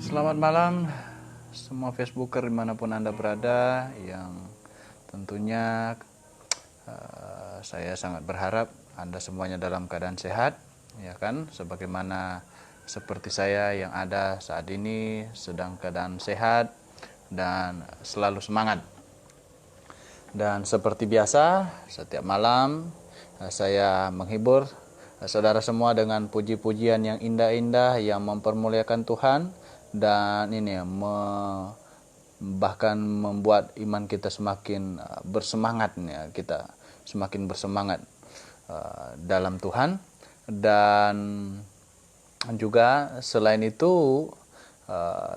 Selamat malam semua Facebooker dimanapun Anda berada, yang tentunya saya sangat berharap Anda semuanya dalam keadaan sehat, ya kan? Sebagaimana seperti saya yang ada saat ini sedang keadaan sehat dan selalu semangat. Dan seperti biasa, setiap malam saya menghibur saudara semua dengan puji-pujian yang indah-indah yang mempermuliakan Tuhan, dan ini bahkan membuat iman kita semakin bersemangat, ya, kita semakin bersemangat dalam Tuhan. Dan juga selain itu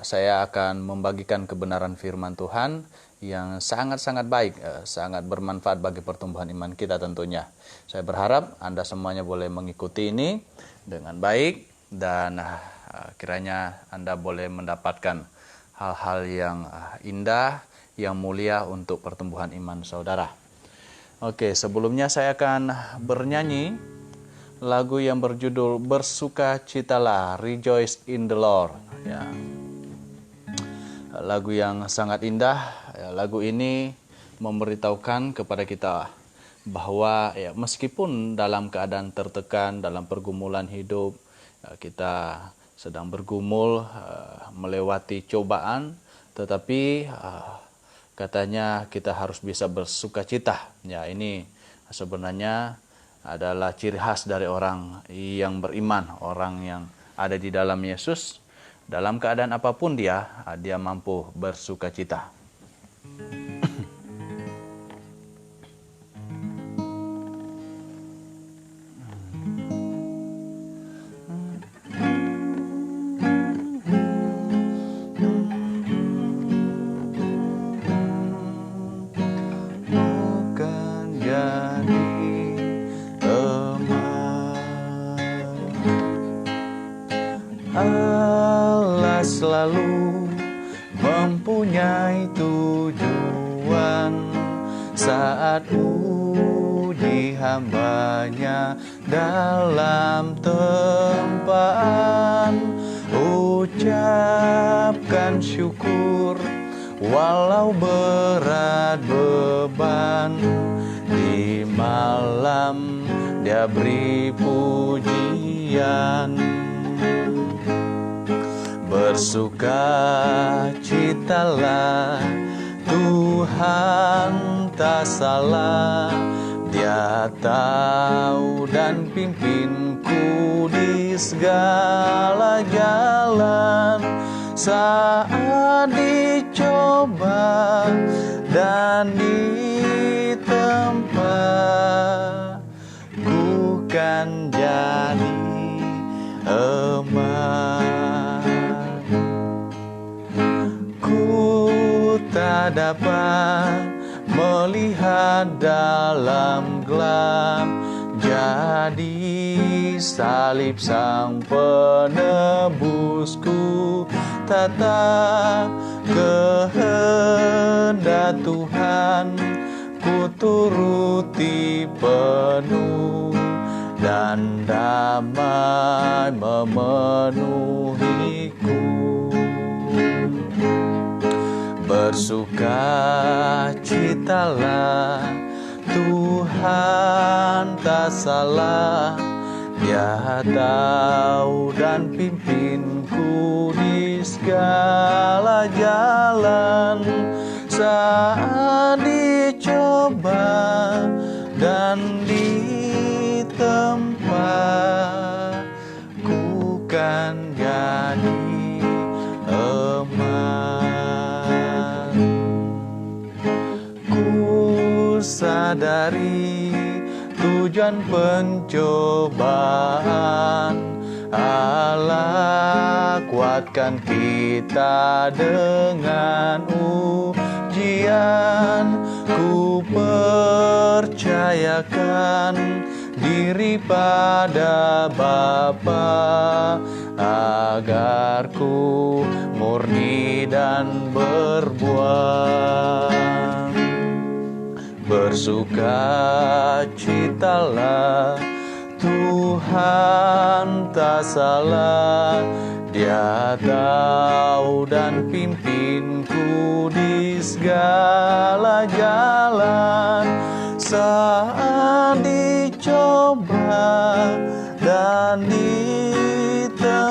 saya akan membagikan kebenaran firman Tuhan yang sangat-sangat baik, sangat bermanfaat bagi pertumbuhan iman kita tentunya. Saya berharap Anda semuanya boleh mengikuti ini dengan baik, dan kiranya Anda boleh mendapatkan hal-hal yang indah, yang mulia untuk pertumbuhan iman saudara. Oke, sebelumnya saya akan bernyanyi lagu yang berjudul Bersukacitalah, Rejoice in the Lord, ya. Lagu yang sangat indah. Lagu ini memberitahukan kepada kita bahwa ya, meskipun dalam keadaan tertekan, dalam pergumulan hidup, kita sedang bergumul melewati cobaan, tetapi katanya kita harus bisa bersukacita. Ya, ini sebenarnya adalah ciri khas dari orang yang beriman, orang yang ada di dalam Yesus. Dalam keadaan apapun dia mampu bersukacita. Bukan jadi Allah selalu mempunyai tujuan saat uji hambanya dalam tempaan. Ucapkan syukur walau berat beban, di malam dia beri pujian. Bersukacitalah, Tuhan tak salah, Dia tahu dan pimpinku di segala jalan. Saat dicoba dan ditempa, ku kan jadi emas. Tak dapat melihat dalam gelap, jadi salib sang penebusku. Tetap kehendak Tuhan ku turuti penuh, dan damai memenuhiku. Bersukacitalah, Tuhan tak salah, Dia tahu dan pimpinku di segala jalan. Saat dicoba dan ditempa, ku kan jadi emas. Sadari tujuan pencobaan, Allah kuatkan kita dengan ujian. Ku percayakan diri pada Bapa, agar ku murni dan berbuah. Bersukacitalah, Tuhan tak salah, Dia tahu dan pimpinku di segala jalan. Saat dicoba dan ditempa,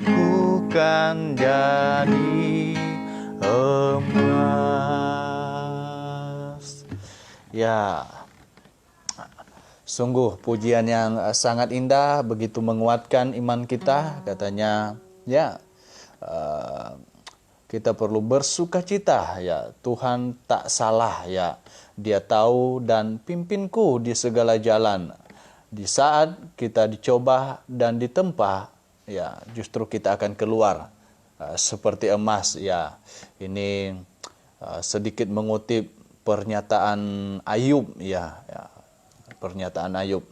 ku kan jadi emas. Ya, sungguh pujian yang sangat indah, begitu menguatkan iman kita. Katanya, ya, kita perlu bersukacita. Ya, Tuhan tak salah. Ya, Dia tahu dan pimpinku di segala jalan. Di saat kita dicoba dan ditempa, ya, justru kita akan keluar seperti emas. Ya, ini sedikit mengutip pernyataan Ayub. Ya. Pernyataan Ayub.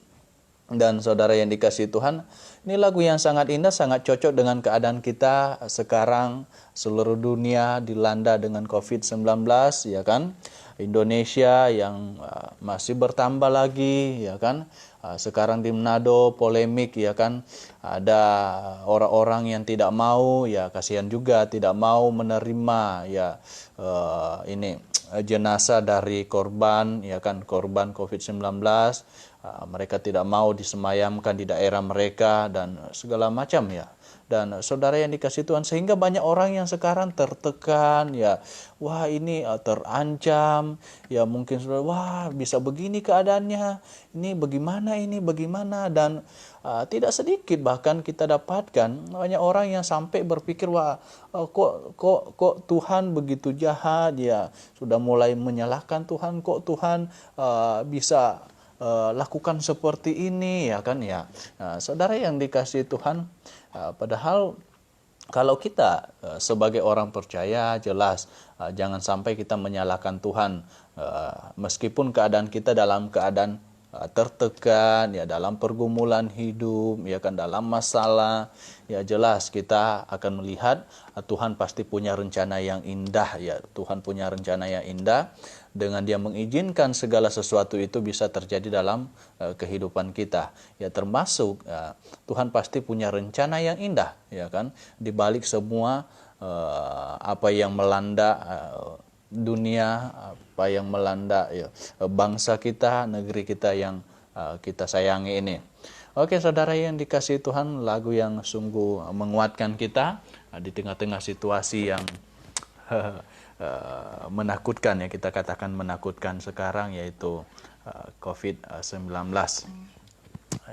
Dan saudara yang dikasihi Tuhan, ini lagu yang sangat indah, sangat cocok dengan keadaan kita sekarang. Seluruh dunia dilanda dengan COVID-19, ya kan? Indonesia yang masih bertambah lagi, ya kan? Sekarang di Manado polemik, ya kan? Ada orang-orang yang tidak mau, ya kasihan juga, tidak mau menerima, ya ini jenazah dari korban, ya kan, korban COVID-19. Mereka tidak mau disemayamkan di daerah mereka dan segala macam, ya. Dan saudara yang dikasihi Tuhan, sehingga banyak orang yang sekarang tertekan, ya, wah ini terancam, ya mungkin saudara, wah bisa begini keadaannya, ini bagaimana, dan tidak sedikit bahkan kita dapatkan banyak orang yang sampai berpikir, wah kok Tuhan begitu jahat, ya sudah mulai menyalahkan Tuhan, kok Tuhan bisa lakukan seperti ini, ya kan, ya. Saudara yang dikasihi Tuhan, padahal kalau kita sebagai orang percaya, jelas jangan sampai kita menyalahkan Tuhan, meskipun keadaan kita dalam keadaan tertekan, ya dalam pergumulan hidup, ya kan, dalam masalah, ya jelas kita akan melihat Tuhan pasti punya rencana yang indah, ya. Tuhan punya rencana yang indah. Dengan Dia mengizinkan segala sesuatu itu bisa terjadi dalam kehidupan kita, ya termasuk Tuhan pasti punya rencana yang indah, ya kan, di balik semua apa yang melanda dunia, apa yang melanda, ya, bangsa kita, negeri kita yang kita sayangi ini. Oke, saudara yang dikasihi Tuhan, lagu yang sungguh menguatkan kita di tengah-tengah situasi yang menakutkan, ya kita katakan menakutkan sekarang, yaitu COVID-19.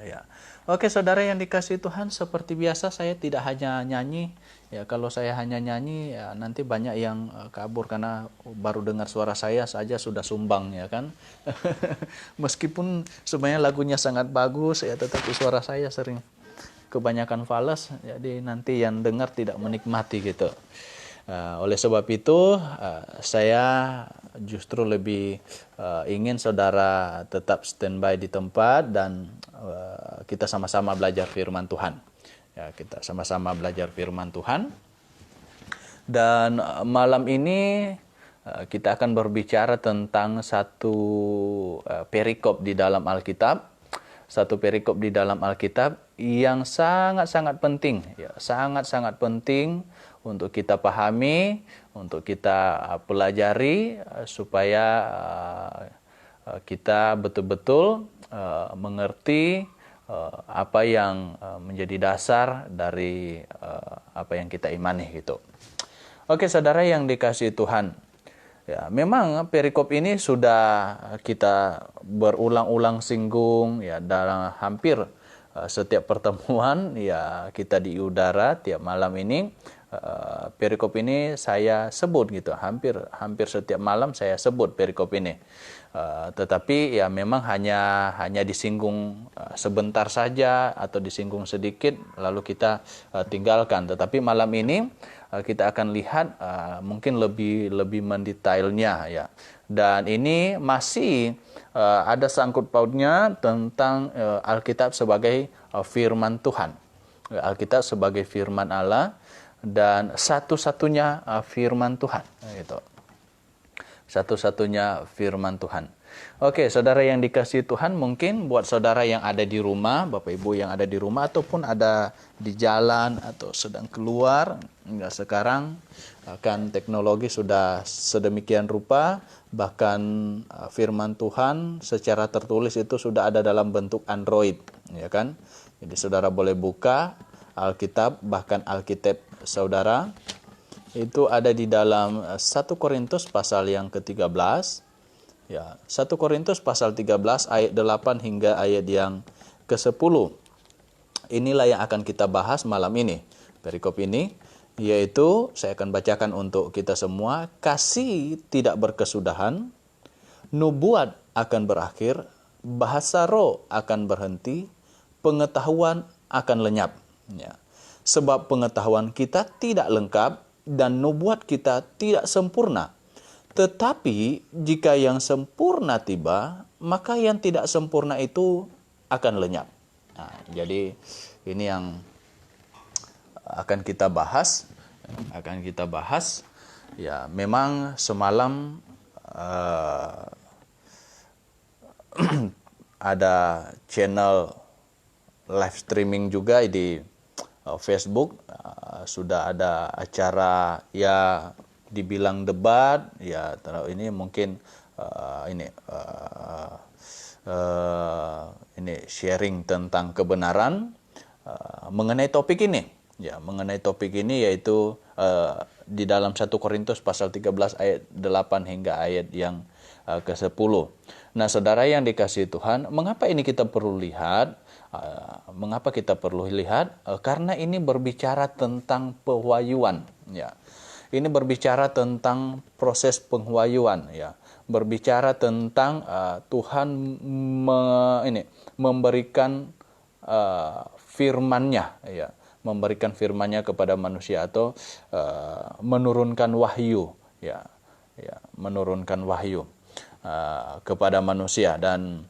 Ya. Oke, saudara yang dikasihi Tuhan, seperti biasa saya tidak hanya nyanyi, ya kalau saya hanya nyanyi, ya nanti banyak yang kabur karena baru dengar suara saya saja sudah sumbang, ya kan. Meskipun sebenarnya lagunya sangat bagus, ya tetapi suara saya sering kebanyakan fales, jadi nanti yang dengar tidak menikmati gitu. Oleh sebab itu, saya justru lebih ingin saudara tetap standby di tempat dan kita sama-sama belajar firman Tuhan. Ya, kita sama-sama belajar firman Tuhan. Dan malam ini kita akan berbicara tentang satu perikop di dalam Alkitab. Satu perikop di dalam Alkitab yang sangat-sangat penting, ya, sangat-sangat penting untuk kita pahami, untuk kita pelajari, supaya kita betul-betul mengerti apa yang menjadi dasar dari apa yang kita imani gitu. Oke, saudara yang dikasihi Tuhan, ya memang perikop ini sudah kita berulang-ulang singgung, ya dalam hampir setiap pertemuan, ya kita di udara tiap malam ini. Perikop ini saya sebut gitu, hampir setiap malam saya sebut perikop ini. Tetapi ya memang hanya disinggung sebentar saja atau disinggung sedikit lalu kita tinggalkan. Tetapi malam ini kita akan lihat mungkin lebih mendetailnya, ya. Dan ini masih ada sangkut pautnya tentang Alkitab sebagai firman Tuhan. Alkitab sebagai firman Allah dan satu-satunya firman Tuhan, gitu. Satu-satunya firman Tuhan. Oke, saudara yang dikasihi Tuhan, mungkin buat saudara yang ada di rumah, Bapak Ibu yang ada di rumah, ataupun ada di jalan, atau sedang keluar, enggak sekarang, kan teknologi sudah sedemikian rupa, bahkan firman Tuhan secara tertulis itu sudah ada dalam bentuk Android, ya kan? Jadi saudara boleh buka Alkitab, bahkan Alkitab saudara, itu ada di dalam 1 Korintus pasal yang ke-13, ya, 1 Korintus pasal 13 ayat 8 hingga ayat yang ke-10. Inilah yang akan kita bahas malam ini. Perikop ini yaitu saya akan bacakan untuk kita semua. Kasih tidak berkesudahan, nubuat akan berakhir, bahasa roh akan berhenti, pengetahuan akan lenyap. Ya. Sebab pengetahuan kita tidak lengkap dan nubuat kita tidak sempurna. Tetapi jika yang sempurna tiba, maka yang tidak sempurna itu akan lenyap. Nah, jadi ini yang akan kita bahas. Ya, memang semalam ada channel live streaming juga di Facebook. Sudah ada acara ya dibilang debat, ya ini mungkin ini sharing tentang kebenaran mengenai topik ini. Ya, mengenai topik ini yaitu di dalam 1 Korintus pasal 13 ayat 8 hingga ayat yang ke-10. Nah, saudara yang dikasihi Tuhan, mengapa ini kita perlu lihat? Mengapa kita perlu lihat? Karena ini berbicara tentang pewahyuan, ya. Ini berbicara tentang proses pengwahyuan, ya. Berbicara tentang Tuhan memberikan firman-Nya, ya. Memberikan firman-Nya kepada manusia atau menurunkan wahyu, ya. Ya, menurunkan wahyu kepada manusia. Dan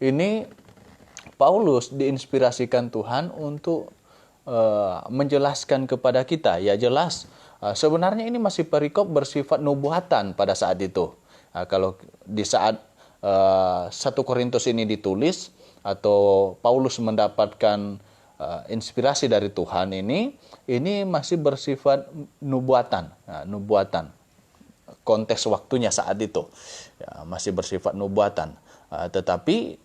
ini Paulus diinspirasikan Tuhan untuk menjelaskan kepada kita, ya jelas. Sebenarnya ini masih perikop bersifat nubuatan pada saat itu. Kalau di saat 1 Korintus ini ditulis atau Paulus mendapatkan inspirasi dari Tuhan ini masih bersifat nubuatan. Nah, nubuatan. Konteks waktunya saat itu ya, masih bersifat nubuatan. Tetapi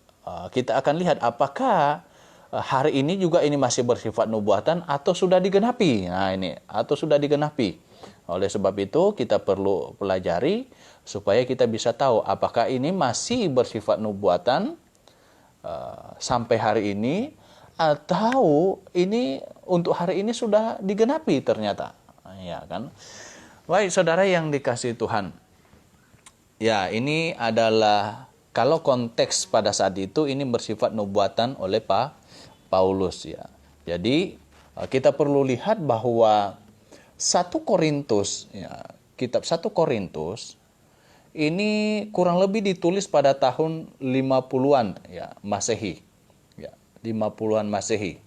kita akan lihat apakah hari ini juga ini masih bersifat nubuatan atau sudah digenapi. Nah, ini atau sudah digenapi. Oleh sebab itu kita perlu pelajari supaya kita bisa tahu apakah ini masih bersifat nubuatan sampai hari ini atau ini untuk hari ini sudah digenapi ternyata. Ya kan? Baik, saudara yang dikasihi Tuhan. Ya, ini adalah kalau konteks pada saat itu ini bersifat nubuatan oleh Paulus, ya. Jadi kita perlu lihat bahwa 1 Korintus, ya, kitab 1 Korintus ini kurang lebih ditulis pada tahun 50-an ya, Masehi. Ya, 50-an Masehi.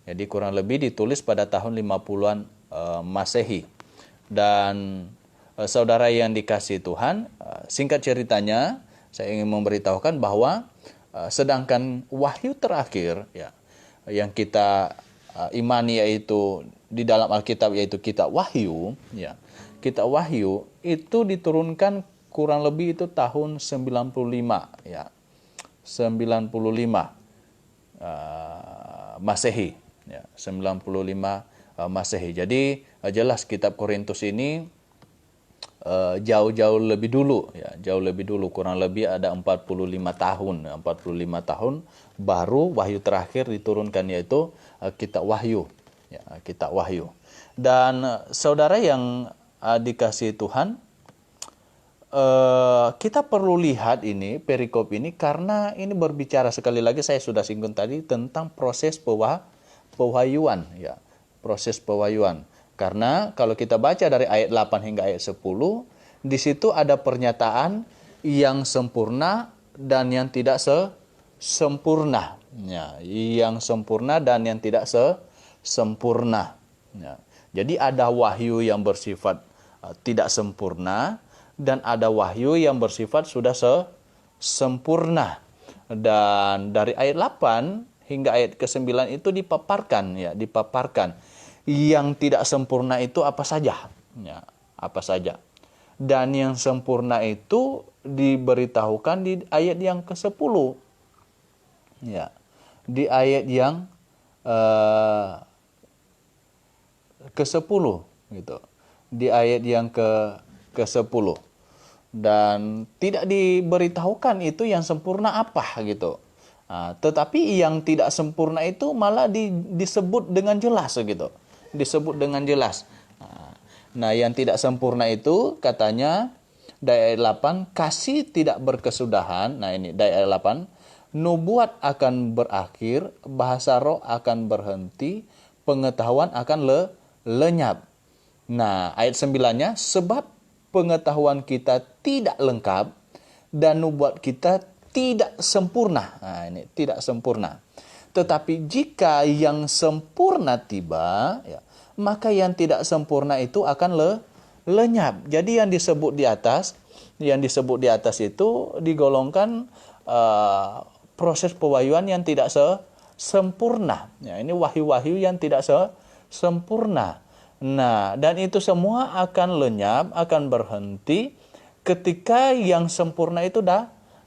Jadi kurang lebih ditulis pada tahun 50-an Masehi. Dan saudara yang dikasihi Tuhan, singkat ceritanya saya ingin memberitahukan bahwa sedangkan wahyu terakhir ya yang kita imani yaitu di dalam Alkitab yaitu kitab Wahyu, ya. Kitab Wahyu itu diturunkan kurang lebih itu tahun 95 ya. 95 Masehi ya, 95 Masehi. Jadi jelas kitab Korintus ini jauh-jauh lebih dulu ya, jauh lebih dulu, kurang lebih ada 45 tahun baru wahyu terakhir diturunkan yaitu kitab Wahyu ya, kitab Wahyu. Dan saudara yang dikasihi Tuhan, kita perlu lihat ini perikop ini karena ini berbicara, sekali lagi saya sudah singgung tadi, tentang proses pewahyuan ya, proses pewahyuan. Karena kalau kita baca dari ayat 8 hingga ayat 10, di situ ada pernyataan yang sempurna dan yang tidak sempurna. Ya, yang sempurna dan yang tidak sempurna. Ya. Jadi ada wahyu yang bersifat tidak sempurna dan ada wahyu yang bersifat sudah sempurna. Dan dari ayat 8 hingga ayat ke-9 itu dipaparkan yang tidak sempurna itu apa saja, ya, apa saja. Dan yang sempurna itu diberitahukan di ayat yang ke-10. Ya. Di ayat yang ke-10 gitu. Di ayat yang ke-10. Dan tidak diberitahukan itu yang sempurna apa gitu. Tetapi yang tidak sempurna itu malah disebut dengan jelas gitu. Disebut dengan jelas. Nah, yang tidak sempurna itu katanya dari ayat 8, kasih tidak berkesudahan. Nah, ini dari ayat 8, nubuat akan berakhir, bahasa roh akan berhenti, pengetahuan akan lenyap. Nah, ayat 9-nya, sebab pengetahuan kita tidak lengkap dan nubuat kita tidak sempurna. Nah, ini tidak sempurna. Tetapi jika yang sempurna tiba, ya, maka yang tidak sempurna itu akan lenyap. Jadi yang disebut di atas itu digolongkan proses pewahyuan yang tidak sempurna. Ya, ini wahyu-wahyu yang tidak sempurna. Nah, dan itu semua akan lenyap, akan berhenti ketika yang sempurna itu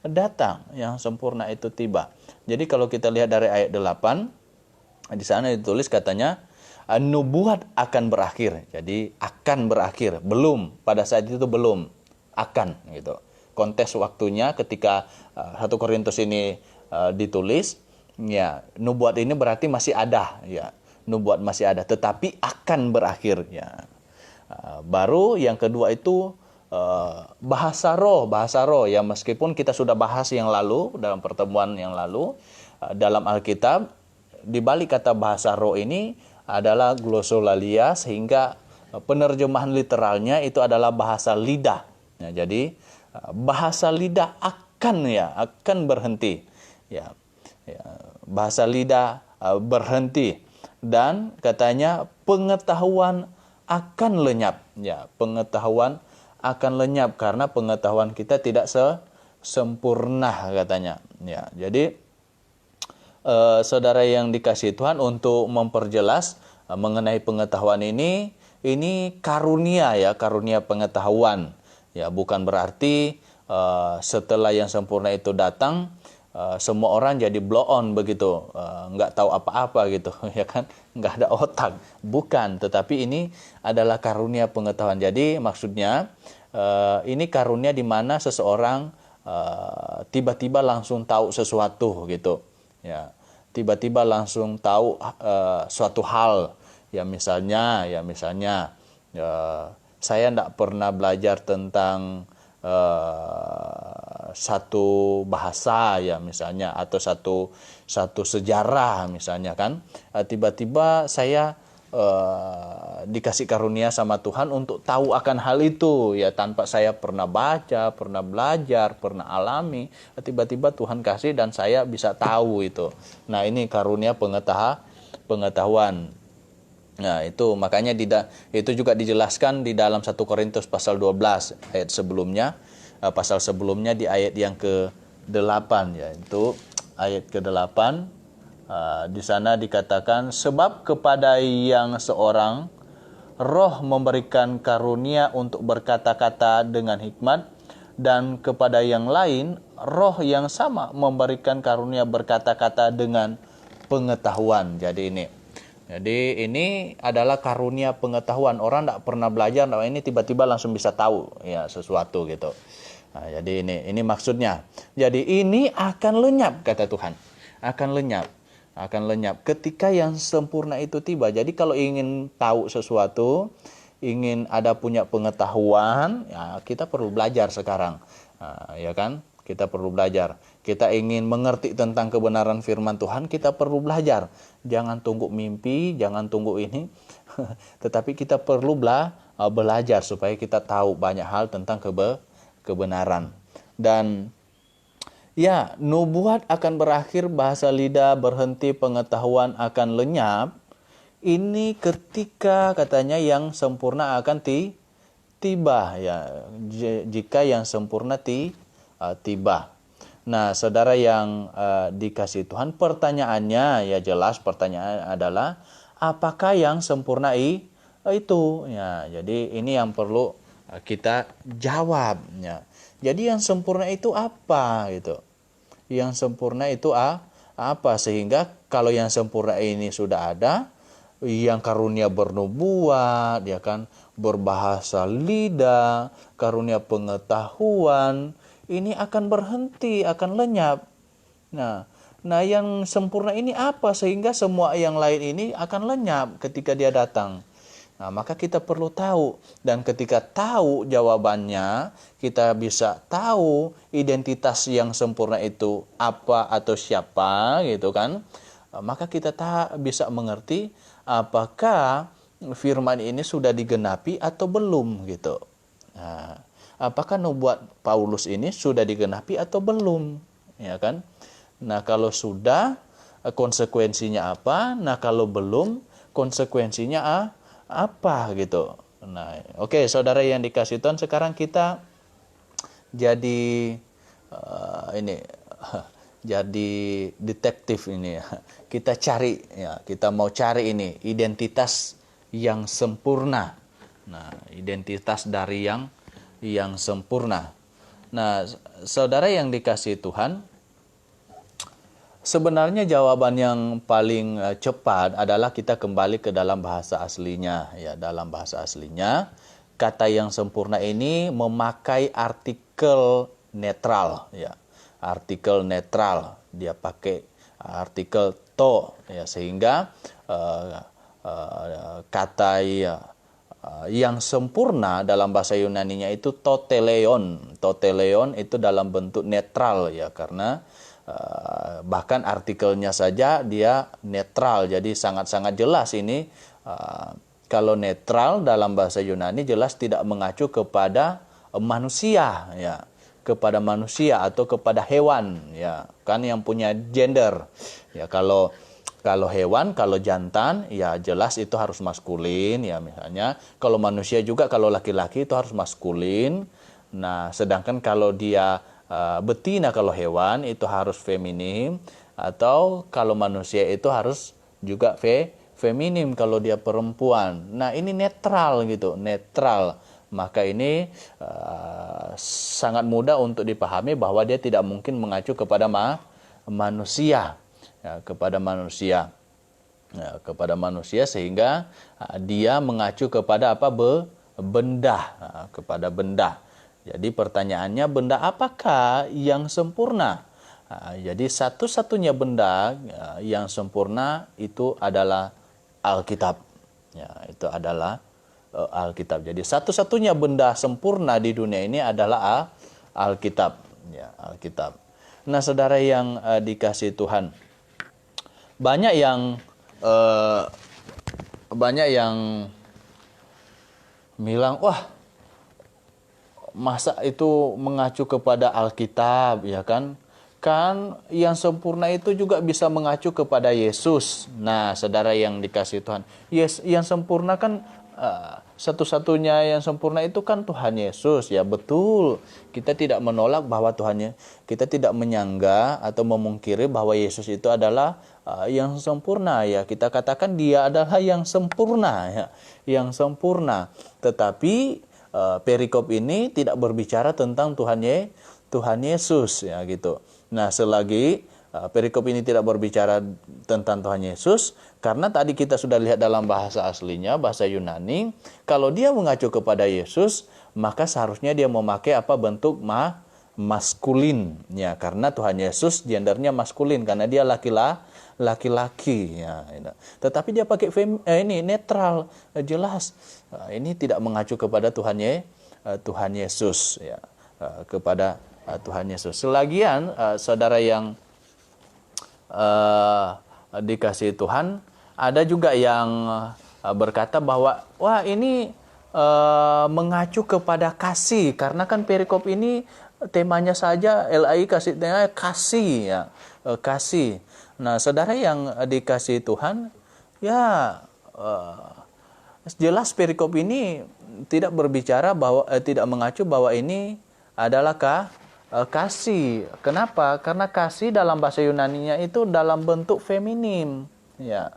datang, yang sempurna itu tiba. Jadi kalau kita lihat dari ayat 8, di sana ditulis katanya nubuat akan berakhir. Jadi akan berakhir, belum, pada saat itu belum, akan gitu. Konteks waktunya ketika 1 Korintus ini ditulis, ya, nubuat ini berarti masih ada, ya. Nubuat masih ada, tetapi akan berakhir, ya. Baru yang kedua itu bahasa roh, ya, meskipun kita sudah bahas yang lalu dalam pertemuan yang lalu dalam Alkitab, di balik kata bahasa roh ini adalah glossolalia, sehingga penerjemahan literalnya itu adalah bahasa lidah. Ya, jadi bahasa lidah akan berhenti, ya, bahasa lidah berhenti. Dan katanya pengetahuan akan lenyap, ya, pengetahuan akan lenyap karena pengetahuan kita tidak sempurna katanya, ya. Jadi saudara yang dikasihi Tuhan, untuk memperjelas mengenai pengetahuan ini karunia, ya, karunia pengetahuan, ya, bukan berarti setelah yang sempurna itu datang semua orang jadi blow on begitu, nggak tahu apa-apa gitu, ya kan, nggak ada otak, bukan. Tetapi ini adalah karunia pengetahuan. Jadi maksudnya ini karunia di mana seseorang tiba-tiba langsung tahu sesuatu gitu, ya, tiba-tiba langsung tahu suatu hal, ya, misalnya saya tidak pernah belajar tentang satu bahasa, ya, misalnya, atau satu sejarah misalnya, kan, tiba-tiba saya dikasih karunia sama Tuhan untuk tahu akan hal itu, ya, tanpa saya pernah baca, pernah belajar, pernah alami, tiba-tiba Tuhan kasih dan saya bisa tahu itu. Nah, ini karunia pengetahuan. Nah, itu makanya itu juga dijelaskan di dalam 1 Korintus pasal 12 ayat sebelumnya, pasal sebelumnya di ayat yang ke-8, yaitu ayat ke-8. Di sana dikatakan, sebab kepada yang seorang roh memberikan karunia untuk berkata-kata dengan hikmat, dan kepada yang lain roh yang sama memberikan karunia berkata-kata dengan pengetahuan. Jadi ini adalah karunia pengetahuan. Orang tidak pernah belajar, ini tiba-tiba langsung bisa tahu, ya, sesuatu gitu. Nah, jadi ini maksudnya. Jadi ini akan lenyap, kata Tuhan. Akan lenyap ketika yang sempurna itu tiba. Jadi kalau ingin tahu sesuatu, ingin ada punya pengetahuan, ya, kita perlu belajar sekarang. Ya kan? Kita perlu belajar. Kita ingin mengerti tentang kebenaran firman Tuhan, kita perlu belajar. Jangan tunggu mimpi, jangan tunggu ini. Tetapi kita perlu belajar supaya kita tahu banyak hal tentang kebenaran. Dan ya, nubuat akan berakhir, bahasa lidah berhenti, pengetahuan akan lenyap. Ini ketika katanya yang sempurna akan tiba, ya, jika yang sempurna tiba. Nah, saudara yang dikasih Tuhan, pertanyaannya ya jelas pertanyaan adalah apakah yang sempurna itu? Ya, jadi ini yang perlu kita jawab. Ya. Jadi yang sempurna itu apa gitu? Yang sempurna itu apa? Sehingga kalau yang sempurna ini sudah ada, yang karunia bernubuat, ya kan, berbahasa lidah, karunia pengetahuan, ini akan berhenti, akan lenyap. Nah, yang sempurna ini apa sehingga semua yang lain ini akan lenyap ketika dia datang. Nah, maka kita perlu tahu, dan ketika tahu jawabannya, kita bisa tahu identitas yang sempurna itu apa atau siapa gitu kan. Maka kita bisa mengerti apakah firman ini sudah digenapi atau belum gitu. Nah, apakah nubuat Paulus ini sudah digenapi atau belum, ya kan? Nah, kalau sudah, konsekuensinya apa? Nah, kalau belum, konsekuensinya apa gitu. Nah, oke, saudara yang dikasih Tuhan, sekarang kita jadi ini jadi detektif ini ya. Kita cari ya, kita mau cari ini identitas yang sempurna. Nah, identitas dari yang sempurna. Nah, saudara yang dikasih Tuhan, sebenarnya jawaban yang paling cepat adalah kita kembali ke dalam bahasa aslinya. Ya, dalam bahasa aslinya, kata yang sempurna ini memakai artikel netral. Ya, artikel netral. Dia pakai artikel to. Ya, sehingga kata yang sempurna dalam bahasa Yunaninya itu toteleon. Toteleon itu dalam bentuk netral ya, karena bahkan artikelnya saja dia netral, jadi sangat-sangat jelas ini. Kalau netral dalam bahasa Yunani jelas tidak mengacu kepada manusia ya, kepada manusia atau kepada hewan ya, kan yang punya gender ya. Kalau hewan, kalau jantan ya jelas itu harus maskulin ya misalnya. Kalau manusia juga, kalau laki-laki itu harus maskulin. Nah, sedangkan kalau dia betina, kalau hewan itu harus feminim, atau kalau manusia itu harus juga feminim kalau dia perempuan. Nah, ini netral gitu, netral. Maka ini sangat mudah untuk dipahami bahwa dia tidak mungkin mengacu kepada manusia ya, kepada manusia ya, kepada manusia, sehingga dia mengacu kepada apa? Benda, kepada benda. Jadi pertanyaannya, benda apakah yang sempurna? Jadi satu-satunya benda yang sempurna itu adalah Alkitab. Ya, itu adalah Alkitab. Jadi satu-satunya benda sempurna di dunia ini adalah Alkitab. Ya, Alkitab. Nah, saudara yang dikasihi Tuhan, banyak yang bilang, wah, masa itu mengacu kepada Alkitab ya kan? Kan yang sempurna itu juga bisa mengacu kepada Yesus. Nah, saudara yang dikasihi Tuhan, yang sempurna kan satu-satunya yang sempurna itu kan Tuhan Yesus ya, betul. Kita tidak menolak bahwa kita tidak menyangga atau memungkiri bahwa Yesus itu adalah yang sempurna ya. Kita katakan dia adalah yang sempurna ya, yang sempurna. Tetapi perikop ini tidak berbicara tentang Tuhan Yesus ya gitu. Nah, selagi perikop ini tidak berbicara tentang Tuhan Yesus, karena tadi kita sudah lihat dalam bahasa aslinya, bahasa Yunani, kalau dia mengacu kepada Yesus, maka seharusnya dia memakai bentuk maskulin ya, karena Tuhan Yesus gendernya maskulin karena dia laki-laki ya. Tetapi dia pakai ini netral, jelas ini tidak mengacu kepada Tuhan Yesus ya, kepada Tuhan Yesus. Selagian saudara yang dikasihi Tuhan, ada juga yang berkata bahwa wah, ini mengacu kepada kasih, karena kan perikop ini temanya saja LAI kasih ya, kasih. Nah, saudara yang dikasihi Tuhan, ya jelas perikop ini tidak berbicara bahwa tidak mengacu bahwa ini adalah kasih. Kenapa? Karena kasih dalam bahasa Yunaninya itu dalam bentuk feminim, ya,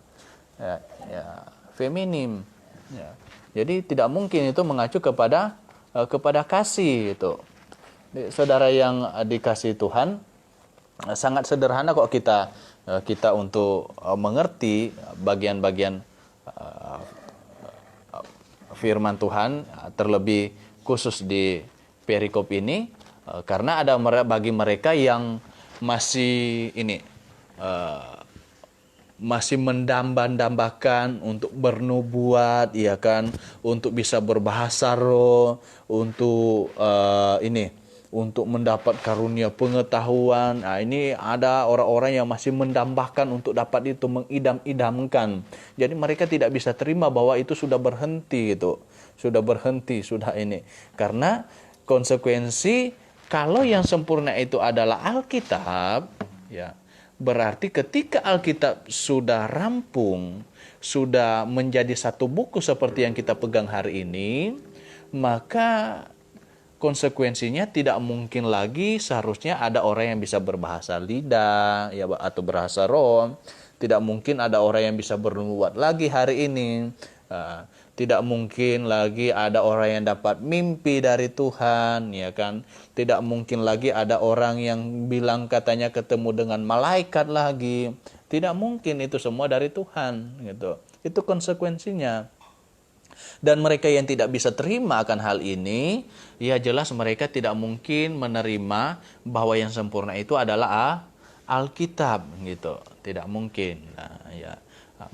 ya, feminim. Ya. Jadi tidak mungkin itu mengacu kepada kasih itu. Saudara yang dikasih Tuhan, sangat sederhana kok kita untuk mengerti bagian-bagian firman Tuhan, terlebih khusus di perikop ini, karena ada bagi mereka yang masih masih mendamba-dambakan untuk bernubuat, ya kan, untuk bisa berbahasa roh, untuk untuk mendapat karunia pengetahuan. Nah, ini ada orang-orang yang masih mendambakan untuk dapat itu, mengidam-idamkan. Jadi mereka tidak bisa terima bahwa itu sudah berhenti gitu. Sudah berhenti, sudah ini. Karena konsekuensi kalau yang sempurna itu adalah Alkitab, ya. Berarti ketika Alkitab sudah rampung, sudah menjadi satu buku seperti yang kita pegang hari ini, maka konsekuensinya tidak mungkin lagi seharusnya ada orang yang bisa berbahasa lidah, ya, atau bahasa roh. Tidak mungkin ada orang yang bisa bernubuat lagi hari ini. Tidak mungkin lagi ada orang yang dapat mimpi dari Tuhan, ya kan? Tidak mungkin lagi ada orang yang bilang katanya ketemu dengan malaikat lagi. Tidak mungkin, itu semua dari Tuhan, gitu. Itu konsekuensinya. Dan mereka yang tidak bisa terima akan hal ini, ya jelas mereka tidak mungkin menerima bahwa yang sempurna itu adalah Alkitab, gitu. Tidak mungkin. Nah, ya,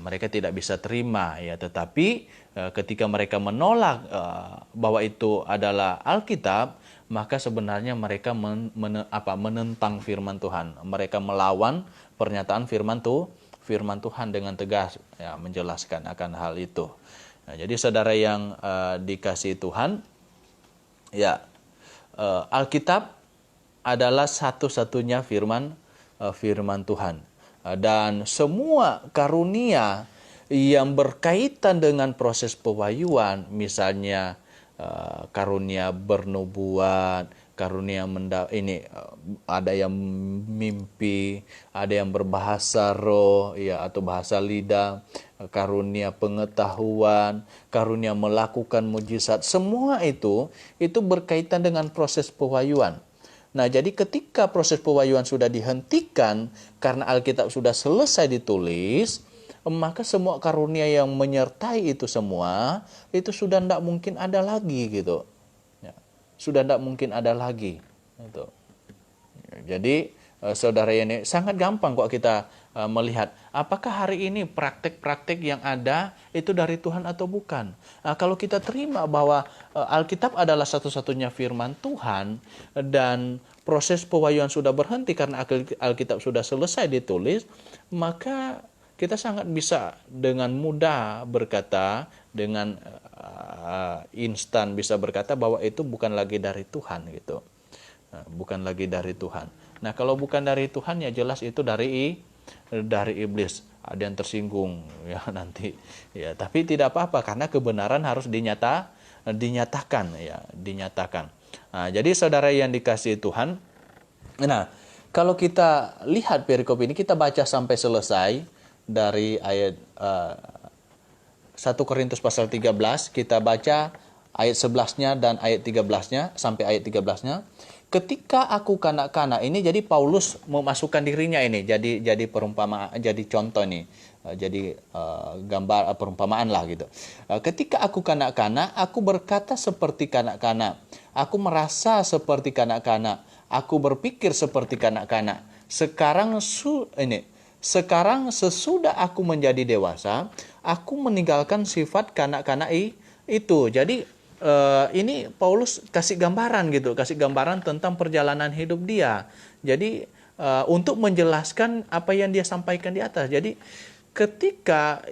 mereka tidak bisa terima, ya. Tetapi ketika mereka menolak bahwa itu adalah Alkitab, maka sebenarnya mereka menentang firman Tuhan. Mereka melawan pernyataan firman Tuhan dengan tegas, ya, menjelaskan akan hal itu. Nah, jadi saudara yang dikasihi Tuhan, ya, Alkitab adalah satu-satunya firman Tuhan. Dan semua karunia yang berkaitan dengan proses pewahyuan, misalnya karunia bernubuat, karunia ada yang mimpi, ada yang berbahasa roh, ya, atau bahasa lidah, karunia pengetahuan, karunia melakukan mujizat, semua itu berkaitan dengan proses pewahyuan. Nah, jadi ketika proses pewahyuan sudah dihentikan karena Alkitab sudah selesai ditulis, maka semua karunia yang menyertai itu semua itu sudah tidak mungkin ada lagi, gitu. Ya, sudah tidak mungkin ada lagi, gitu. Jadi saudara ini sangat gampang kok kita melihat apakah hari ini praktek-praktek yang ada itu dari Tuhan atau bukan. Kalau kita terima bahwa Alkitab adalah satu-satunya firman Tuhan dan proses pewahyuan sudah berhenti karena Alkitab sudah selesai ditulis, maka kita sangat bisa dengan mudah berkata, dengan instan bisa berkata bahwa itu bukan lagi dari Tuhan, gitu. Bukan lagi dari Tuhan. Nah, kalau bukan dari Tuhan, ya jelas itu dari iblis. Ada yang tersinggung, ya, nanti, ya. Tapi tidak apa-apa karena kebenaran harus dinyatakan, ya, dinyatakan. Nah, jadi saudara yang dikasihi Tuhan, nah, kalau kita lihat perikop ini, kita baca sampai selesai dari ayat 1 Korintus pasal 13, kita baca ayat 11-nya dan ayat 13-nya sampai ayat 13-nya. Ketika aku kanak-kanak, ini jadi Paulus memasukkan dirinya ini jadi perumpamaan, jadi contoh nih, jadi gambar perumpamaan lah, gitu. Ketika aku kanak-kanak, aku berkata seperti kanak-kanak, aku merasa seperti kanak-kanak, aku berpikir seperti kanak-kanak. Sekarang sesudah aku menjadi dewasa, aku meninggalkan sifat kanak-kanak itu. Jadi ini Paulus kasih gambaran, gitu, kasih gambaran tentang perjalanan hidup dia. Jadi untuk menjelaskan apa yang dia sampaikan di atas. Jadi ketika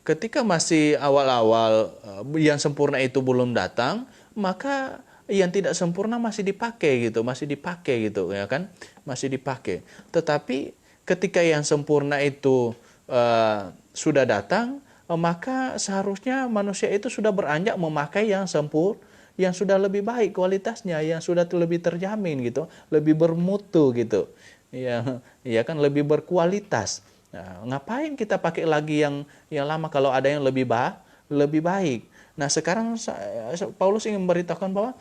ketika masih awal-awal yang sempurna itu belum datang, maka yang tidak sempurna masih dipakai, gitu, ya kan, masih dipakai. Tetapi ketika yang sempurna itu sudah datang, maka seharusnya manusia itu sudah beranjak memakai yang yang sudah lebih baik kualitasnya, yang sudah lebih terjamin gitu, lebih bermutu gitu. Ya kan, lebih berkualitas. Nah, ngapain kita pakai lagi yang lama kalau ada yang lebih baik. Nah, sekarang Paulus ingin memberitahukan bahwa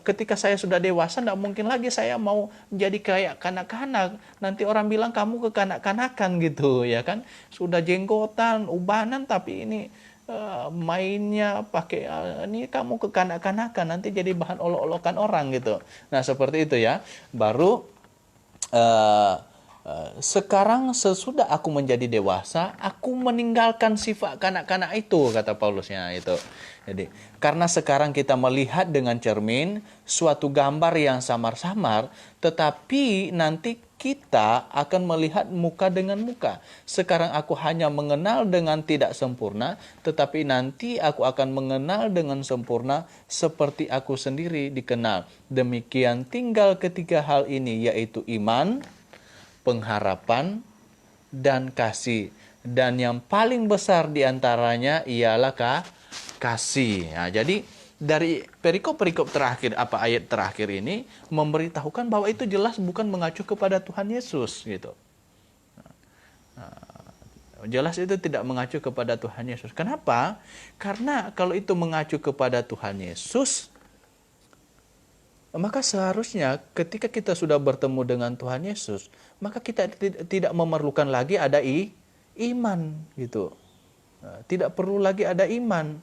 ketika saya sudah dewasa, tidak mungkin lagi saya mau jadi kayak kanak-kanak. Nanti orang bilang kamu kekanak-kanakan gitu, ya kan? Sudah jenggotan, ubanan, tapi ini mainnya pakai ini kamu kekanak-kanakan, nanti jadi bahan olok-olokan orang gitu. Nah, seperti itu ya. Baru sekarang sesudah aku menjadi dewasa, aku meninggalkan sifat kanak-kanak itu, kata Paulusnya itu. Jadi, karena sekarang kita melihat dengan cermin suatu gambar yang samar-samar, tetapi nanti kita akan melihat muka dengan muka. Sekarang aku hanya mengenal dengan tidak sempurna, tetapi nanti aku akan mengenal dengan sempurna seperti aku sendiri dikenal. Demikian tinggal ketiga hal ini, yaitu iman, pengharapan, dan kasih. Dan yang paling besar diantaranya ialah kasih. Nah, jadi dari perikop-perikop terakhir, ayat terakhir ini memberitahukan bahwa itu jelas bukan mengacu kepada Tuhan Yesus gitu. Jelas itu tidak mengacu kepada Tuhan Yesus. Kenapa? Karena kalau itu mengacu kepada Tuhan Yesus, maka seharusnya ketika kita sudah bertemu dengan Tuhan Yesus, maka kita tidak memerlukan lagi ada iman gitu. Tidak perlu lagi ada iman.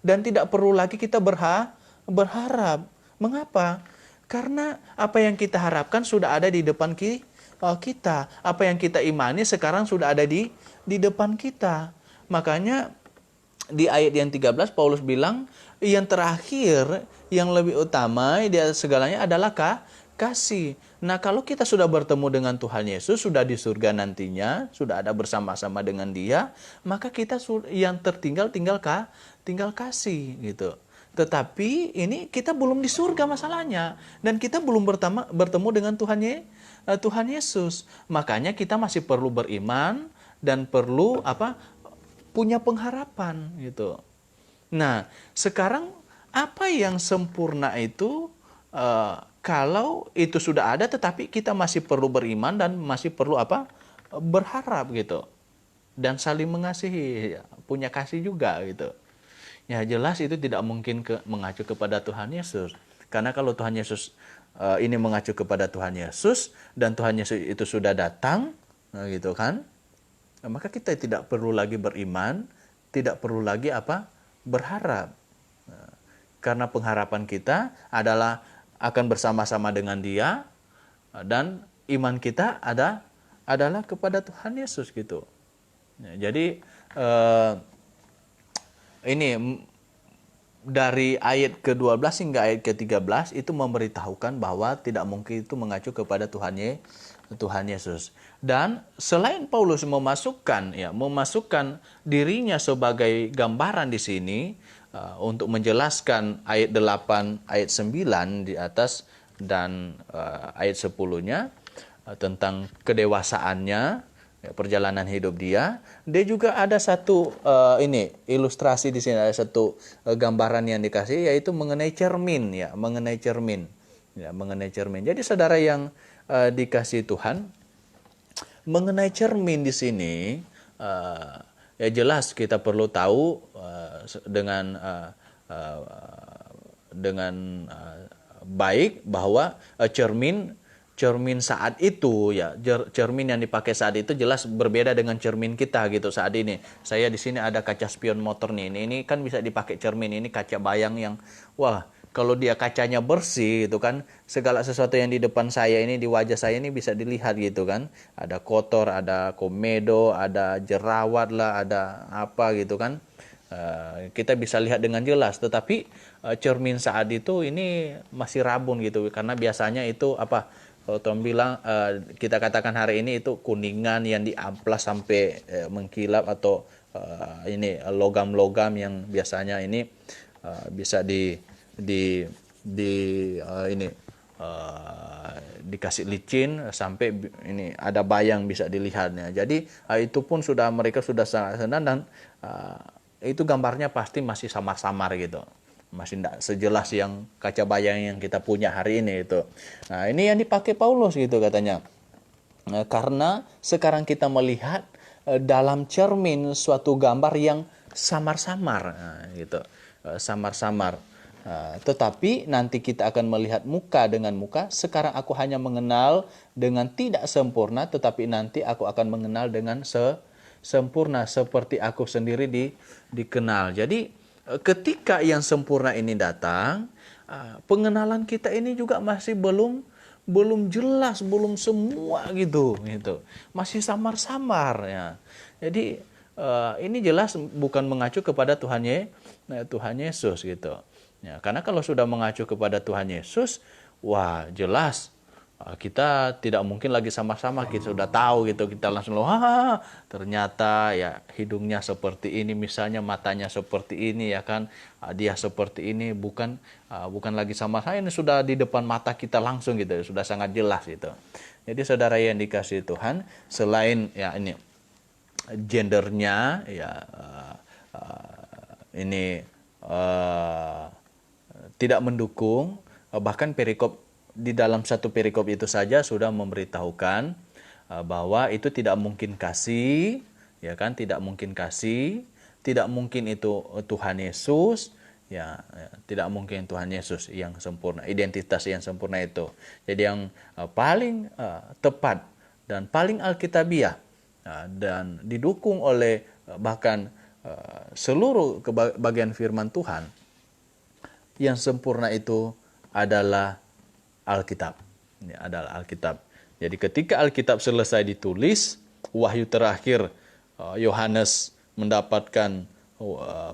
Dan tidak perlu lagi kita berharap. Mengapa? Karena apa yang kita harapkan sudah ada di depan kita. Apa yang kita imani sekarang sudah ada di depan kita. Makanya di ayat yang 13 Paulus bilang, yang terakhir, yang lebih utama dia segalanya adalah kasih. Nah, kalau kita sudah bertemu dengan Tuhan Yesus, sudah di surga nantinya, sudah ada bersama-sama dengan Dia, maka kita yang tertinggal tinggal kasih gitu. Tetapi ini kita belum di surga masalahnya, dan kita belum bertemu dengan Tuhan Yesus. Makanya kita masih perlu beriman dan perlu punya pengharapan gitu. Nah, sekarang apa yang sempurna itu kalau itu sudah ada, tetapi kita masih perlu beriman dan masih perlu berharap gitu, dan saling mengasihi, punya kasih juga gitu. Ya jelas itu tidak mungkin mengacu kepada Tuhan Yesus, karena kalau Tuhan Yesus ini mengacu kepada Tuhan Yesus dan Tuhan Yesus itu sudah datang, gitu kan, maka kita tidak perlu lagi beriman, tidak perlu lagi berharap, karena pengharapan kita adalah akan bersama-sama dengan Dia, dan iman kita adalah kepada Tuhan Yesus gitu. Jadi ini dari ayat ke-12 hingga ayat ke-13 itu memberitahukan bahwa tidak mungkin itu mengacu kepada Tuhan Yesus. Dan selain Paulus memasukkan dirinya sebagai gambaran di sini, untuk menjelaskan ayat 8, ayat 9 di atas dan ayat 10-nya tentang kedewasaannya, perjalanan hidup dia juga ada satu ilustrasi di sini, ada satu gambaran yang dikasih, yaitu mengenai cermin mengenai cermin. Jadi saudara yang dikasih Tuhan, mengenai cermin di sini ya jelas kita perlu tahu dengan baik bahwa cermin saat itu cermin yang dipakai saat itu jelas berbeda dengan cermin kita gitu saat ini. Saya di sini ada kaca spion motor nih. Ini kan bisa dipakai cermin, ini kaca bayang yang kalau dia kacanya bersih itu kan, segala sesuatu yang di depan saya ini, di wajah saya ini bisa dilihat gitu kan. Ada kotor, ada komedo, ada jerawat lah, ada apa gitu kan. Kita bisa lihat dengan jelas. Tetapi cermin saat itu ini masih rabun gitu, karena biasanya itu kalau Tom bilang, kita katakan hari ini itu kuningan yang diamplas sampai mengkilap, atau ini logam-logam yang biasanya ini bisa dikasih licin sampai ini ada bayang bisa dilihatnya. Jadi itu pun mereka sudah sangat senang, dan itu gambarnya pasti masih samar-samar gitu. masih tidak sejelas yang kaca bayang yang kita punya hari ini itu. Nah, ini yang dipakai Paulus gitu katanya. Karena sekarang kita melihat dalam cermin suatu gambar yang samar-samar, gitu, samar-samar. Tetapi nanti kita akan melihat muka dengan muka. Sekarang aku hanya mengenal dengan tidak sempurna, tetapi nanti aku akan mengenal dengan sempurna seperti aku sendiri dikenal. Jadi ketika yang sempurna ini datang, pengenalan kita ini juga masih belum jelas, belum semua gitu. Masih samar-samar ya. Jadi ini jelas bukan mengacu kepada Tuhan Yesus gitu. Ya, karena kalau sudah mengacu kepada Tuhan Yesus, wah jelas kita tidak mungkin lagi sama-sama, kita sudah tahu gitu, kita langsung ternyata ya hidungnya seperti ini misalnya, matanya seperti ini ya kan, dia seperti ini, bukan lagi sama saya, ini sudah di depan mata kita langsung gitu, sudah sangat jelas gitu. Jadi saudara yang dikasihi Tuhan, selain ya ini gendernya ya ini tidak mendukung, bahkan perikop di dalam satu perikop itu saja sudah memberitahukan bahwa itu tidak mungkin kasih, ya kan, tidak mungkin kasih, tidak mungkin itu Tuhan Yesus, ya, tidak mungkin Tuhan Yesus yang sempurna, identitas yang sempurna itu. Jadi yang paling tepat dan paling alkitabiah dan didukung oleh bahkan seluruh bagian firman Tuhan, yang sempurna itu adalah Alkitab. Ini adalah Alkitab. Jadi ketika Alkitab selesai ditulis, wahyu terakhir Yohanes mendapatkan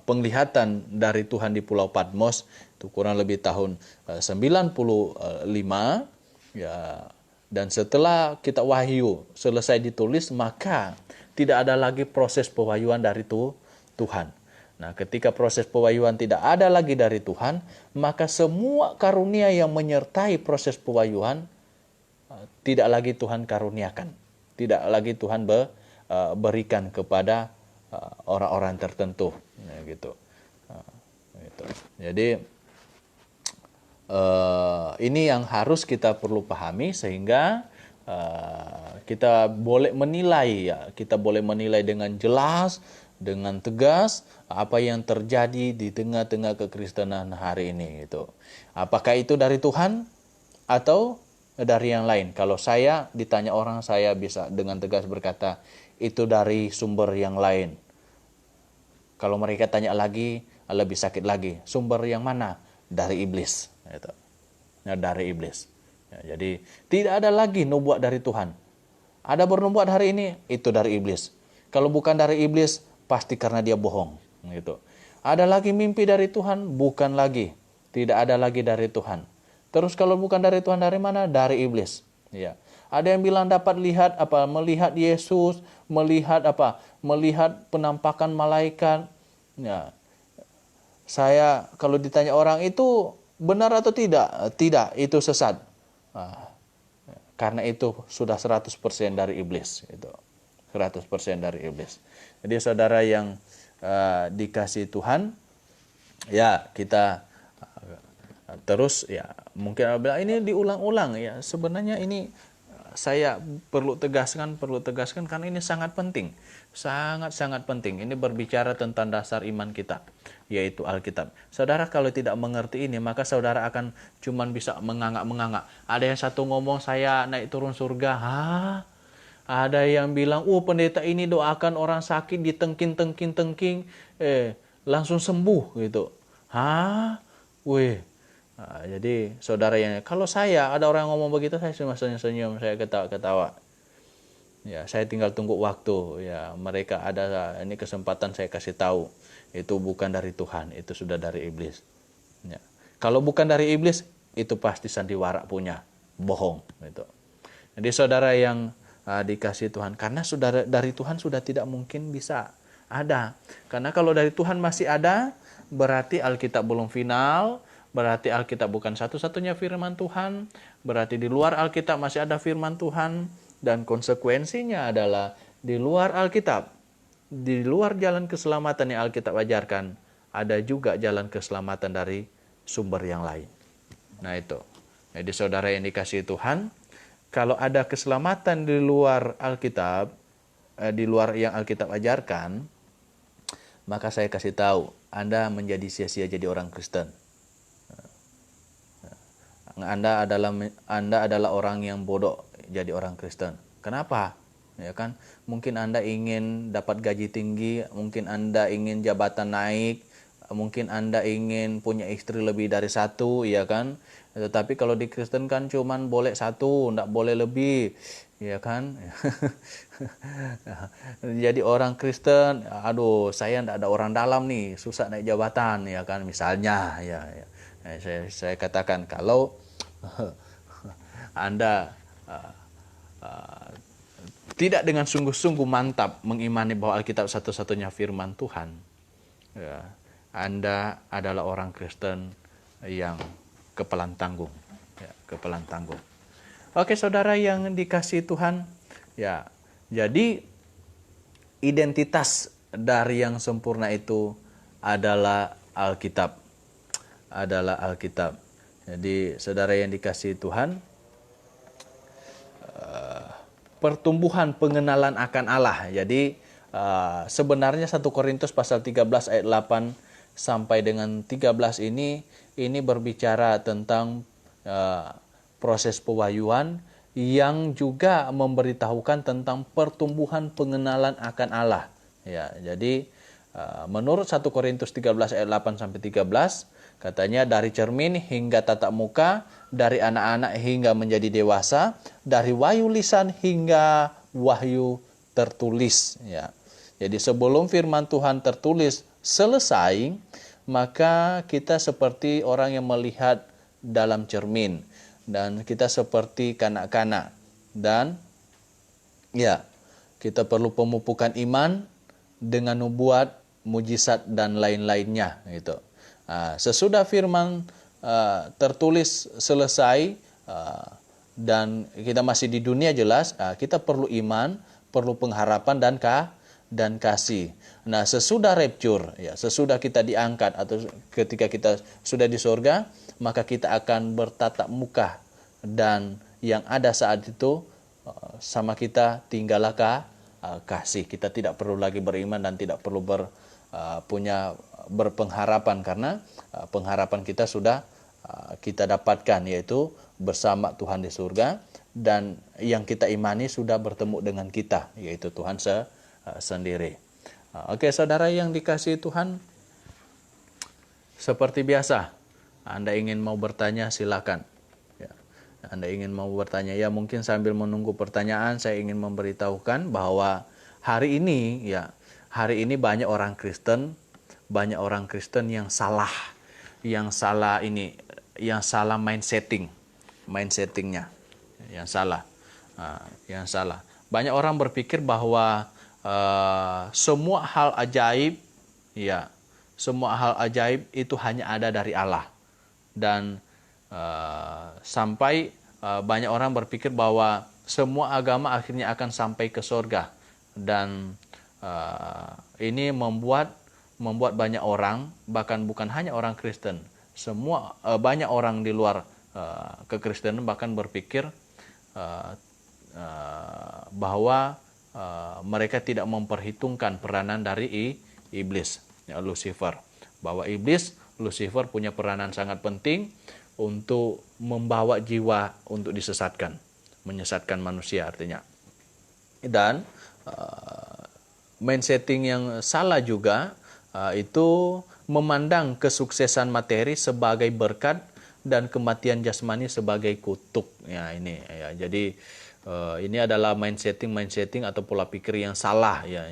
penglihatan dari Tuhan di Pulau Patmos, itu kurang lebih tahun 95 ya. Dan setelah kita wahyu selesai ditulis, maka tidak ada lagi proses pewahyuan dari Tuhan. Nah, ketika proses pewahyuan tidak ada lagi dari Tuhan, maka semua karunia yang menyertai proses pewahyuan tidak lagi Tuhan karuniakan. Tidak lagi Tuhan berikan kepada orang-orang tertentu. Nah, gitu. Gitu. Jadi ini yang harus kita perlu pahami, sehingga kita boleh menilai, ya, kita boleh menilai dengan jelas, dengan tegas apa yang terjadi di tengah-tengah kekristenan hari ini itu. Apakah itu dari Tuhan atau dari yang lain? Kalau saya ditanya orang, saya bisa dengan tegas berkata itu dari sumber yang lain. Kalau mereka tanya lagi, lebih sakit lagi. Sumber yang mana? Dari iblis. Gitu. Ya, dari iblis. Ya, jadi tidak ada lagi nubuat dari Tuhan. Ada bernubuat hari ini, itu dari iblis. Kalau bukan dari iblis, pasti karena dia bohong. Gitu. Ada lagi mimpi dari Tuhan? Bukan lagi. Tidak ada lagi dari Tuhan. Terus kalau bukan dari Tuhan, dari mana? Dari iblis. Ya. Ada yang bilang dapat melihat Yesus, melihat penampakan malaikat. Ya. Saya kalau ditanya orang itu benar atau tidak? Tidak, itu sesat. Karena itu sudah 100% dari iblis. Itu 100% dari iblis. Jadi saudara yang dikasih Tuhan, ya kita terus ya mungkin bilang ini diulang-ulang, ya sebenarnya ini saya perlu tegaskan karena ini sangat penting, sangat penting. Ini berbicara tentang dasar iman kita, yaitu Alkitab. Saudara kalau tidak mengerti ini, maka saudara akan cuman bisa menganga-menganga. Ada yang satu ngomong saya naik turun surga, ada yang bilang, pendeta ini doakan orang sakit ditengking, langsung sembuh gitu. Jadi saudara yang, kalau saya ada orang yang ngomong begitu, saya cuma senyum, saya ketawa. Ya, saya tinggal tunggu waktu. Ya, mereka ada ini kesempatan saya kasih tahu. Itu bukan dari Tuhan, itu sudah dari iblis. Ya. Kalau bukan dari iblis, itu pasti sandiwara punya, bohong. Gitu. Jadi saudara yang dikasih Tuhan, karena sudah dari Tuhan sudah tidak mungkin bisa ada. Karena kalau dari Tuhan masih ada, berarti Alkitab belum final, berarti Alkitab bukan satu-satunya firman Tuhan, berarti di luar Alkitab masih ada firman Tuhan, dan konsekuensinya adalah di luar Alkitab, di luar jalan keselamatan yang Alkitab ajarkan, ada juga jalan keselamatan dari sumber yang lain. Nah itu. Jadi saudara yang dikasihi Tuhan, kalau ada keselamatan di luar Alkitab, di luar yang Alkitab ajarkan, maka saya kasih tahu, Anda menjadi sia-sia jadi orang Kristen. Anda adalah orang yang bodoh jadi orang Kristen. Kenapa? Ya kan? Mungkin Anda ingin dapat gaji tinggi, mungkin Anda ingin jabatan naik, mungkin Anda ingin punya istri lebih dari satu, ya kan? Tetapi kalau di Kristen kan cuman boleh satu, enggak boleh lebih, ya kan? Jadi orang Kristen, aduh saya enggak ada orang dalam nih, susah naik jabatan, ya kan? Misalnya, ya. Saya katakan kalau Anda tidak dengan sungguh-sungguh mantap mengimani bahwa Alkitab satu-satunya firman Tuhan, ya, Anda adalah orang Kristen yang kepelan tanggung, ya, kepelan tanggung. Oke, saudara yang dikasihi Tuhan, ya, jadi identitas dari yang sempurna itu adalah Alkitab, adalah Alkitab. Jadi, saudara yang dikasihi Tuhan, pertumbuhan pengenalan akan Allah. Jadi sebenarnya 1 Korintus pasal 13 ayat 8 sampai dengan 13 ini berbicara tentang proses pewahyuan yang juga memberitahukan tentang pertumbuhan pengenalan akan Allah. Ya, jadi menurut 1 Korintus 13 ayat 8 sampai 13 katanya dari cermin hingga tatap muka, dari anak-anak hingga menjadi dewasa, dari wahyu lisan hingga wahyu tertulis. Ya. Jadi sebelum firman Tuhan tertulis selesai, maka kita seperti orang yang melihat dalam cermin. Dan kita seperti kanak-kanak. Dan ya, kita perlu pemupukan iman dengan nubuat, mujizat, dan lain-lainnya. Gitu. Sesudah firman tertulis selesai dan kita masih di dunia jelas, kita perlu iman, perlu pengharapan dan kasih. Nah, sesudah rapture, ya, sesudah kita diangkat atau ketika kita sudah di surga, maka kita akan bertatap muka dan yang ada saat itu sama kita tinggallah kasih. Kita tidak perlu lagi beriman dan tidak perlu berpengharapan karena pengharapan kita sudah kita dapatkan, yaitu bersama Tuhan di surga, dan yang kita imani sudah bertemu dengan kita, yaitu Tuhan sendiri. Oke, saudara yang dikasihi Tuhan, seperti biasa, Anda ingin mau bertanya silakan. Ya, Anda ingin mau bertanya, ya mungkin sambil menunggu pertanyaan saya ingin memberitahukan bahwa hari ini banyak orang Kristen yang salah mindsettingnya, yang salah. Banyak orang berpikir bahwa semua hal ajaib itu hanya ada dari Allah, dan sampai banyak orang berpikir bahwa semua agama akhirnya akan sampai ke surga, dan ini membuat banyak orang, bahkan bukan hanya orang Kristen, banyak orang di luar kekristenan bahkan berpikir bahwa mereka tidak memperhitungkan peranan dari iblis, ya, Lucifer. Bahwa Lucifer punya peranan sangat penting untuk membawa jiwa untuk menyesatkan manusia artinya. Dan mindsetting yang salah juga itu memandang kesuksesan materi sebagai berkat dan kematian jasmani sebagai kutuk. Ya, ini ya. Jadi ini adalah mindsetting atau pola pikir yang salah, ya.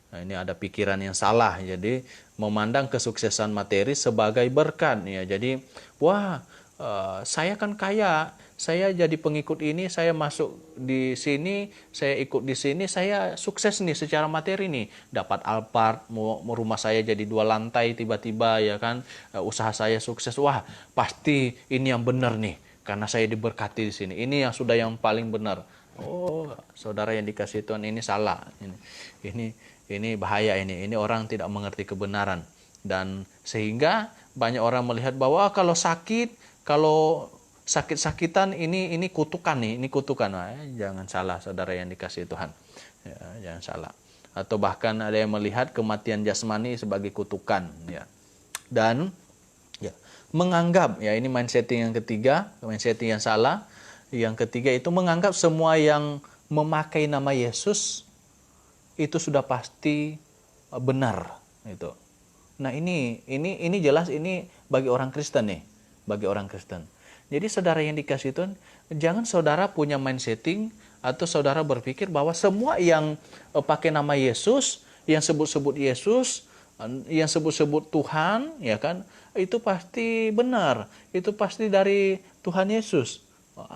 Nah, ini ada pikiran yang salah. Jadi memandang kesuksesan materi sebagai berkat, ya. Jadi saya kan kaya, saya jadi pengikut ini, saya masuk di sini, saya ikut di sini, saya sukses nih secara materi nih. Dapat Alphard, rumah saya jadi 2 lantai tiba-tiba, ya kan. Usaha saya sukses, wah pasti ini yang benar nih, karena saya diberkati di sini. Ini yang sudah yang paling benar. Oh, saudara yang dikasihi Tuhan, ini salah. Ini bahaya ini. Ini orang tidak mengerti kebenaran. Dan sehingga banyak orang melihat bahwa kalau sakit-sakitan ini kutukan nih, ini kutukan. Jangan salah saudara yang dikasihi Tuhan. Ya, jangan salah. Atau bahkan ada yang melihat kematian jasmani sebagai kutukan, ya. Dan ya, menganggap, ya ini mindsetting yang ketiga, mindsetting yang salah. Yang ketiga itu menganggap semua yang memakai nama Yesus itu sudah pasti benar, itu. Nah, ini jelas ini bagi orang Kristen nih, bagi orang Kristen. Jadi saudara yang dikasihi Tuhan, jangan saudara punya mindsetting atau saudara berpikir bahwa semua yang pakai nama Yesus, yang sebut-sebut Yesus, yang sebut-sebut Tuhan, ya kan, itu pasti benar, itu pasti dari Tuhan Yesus.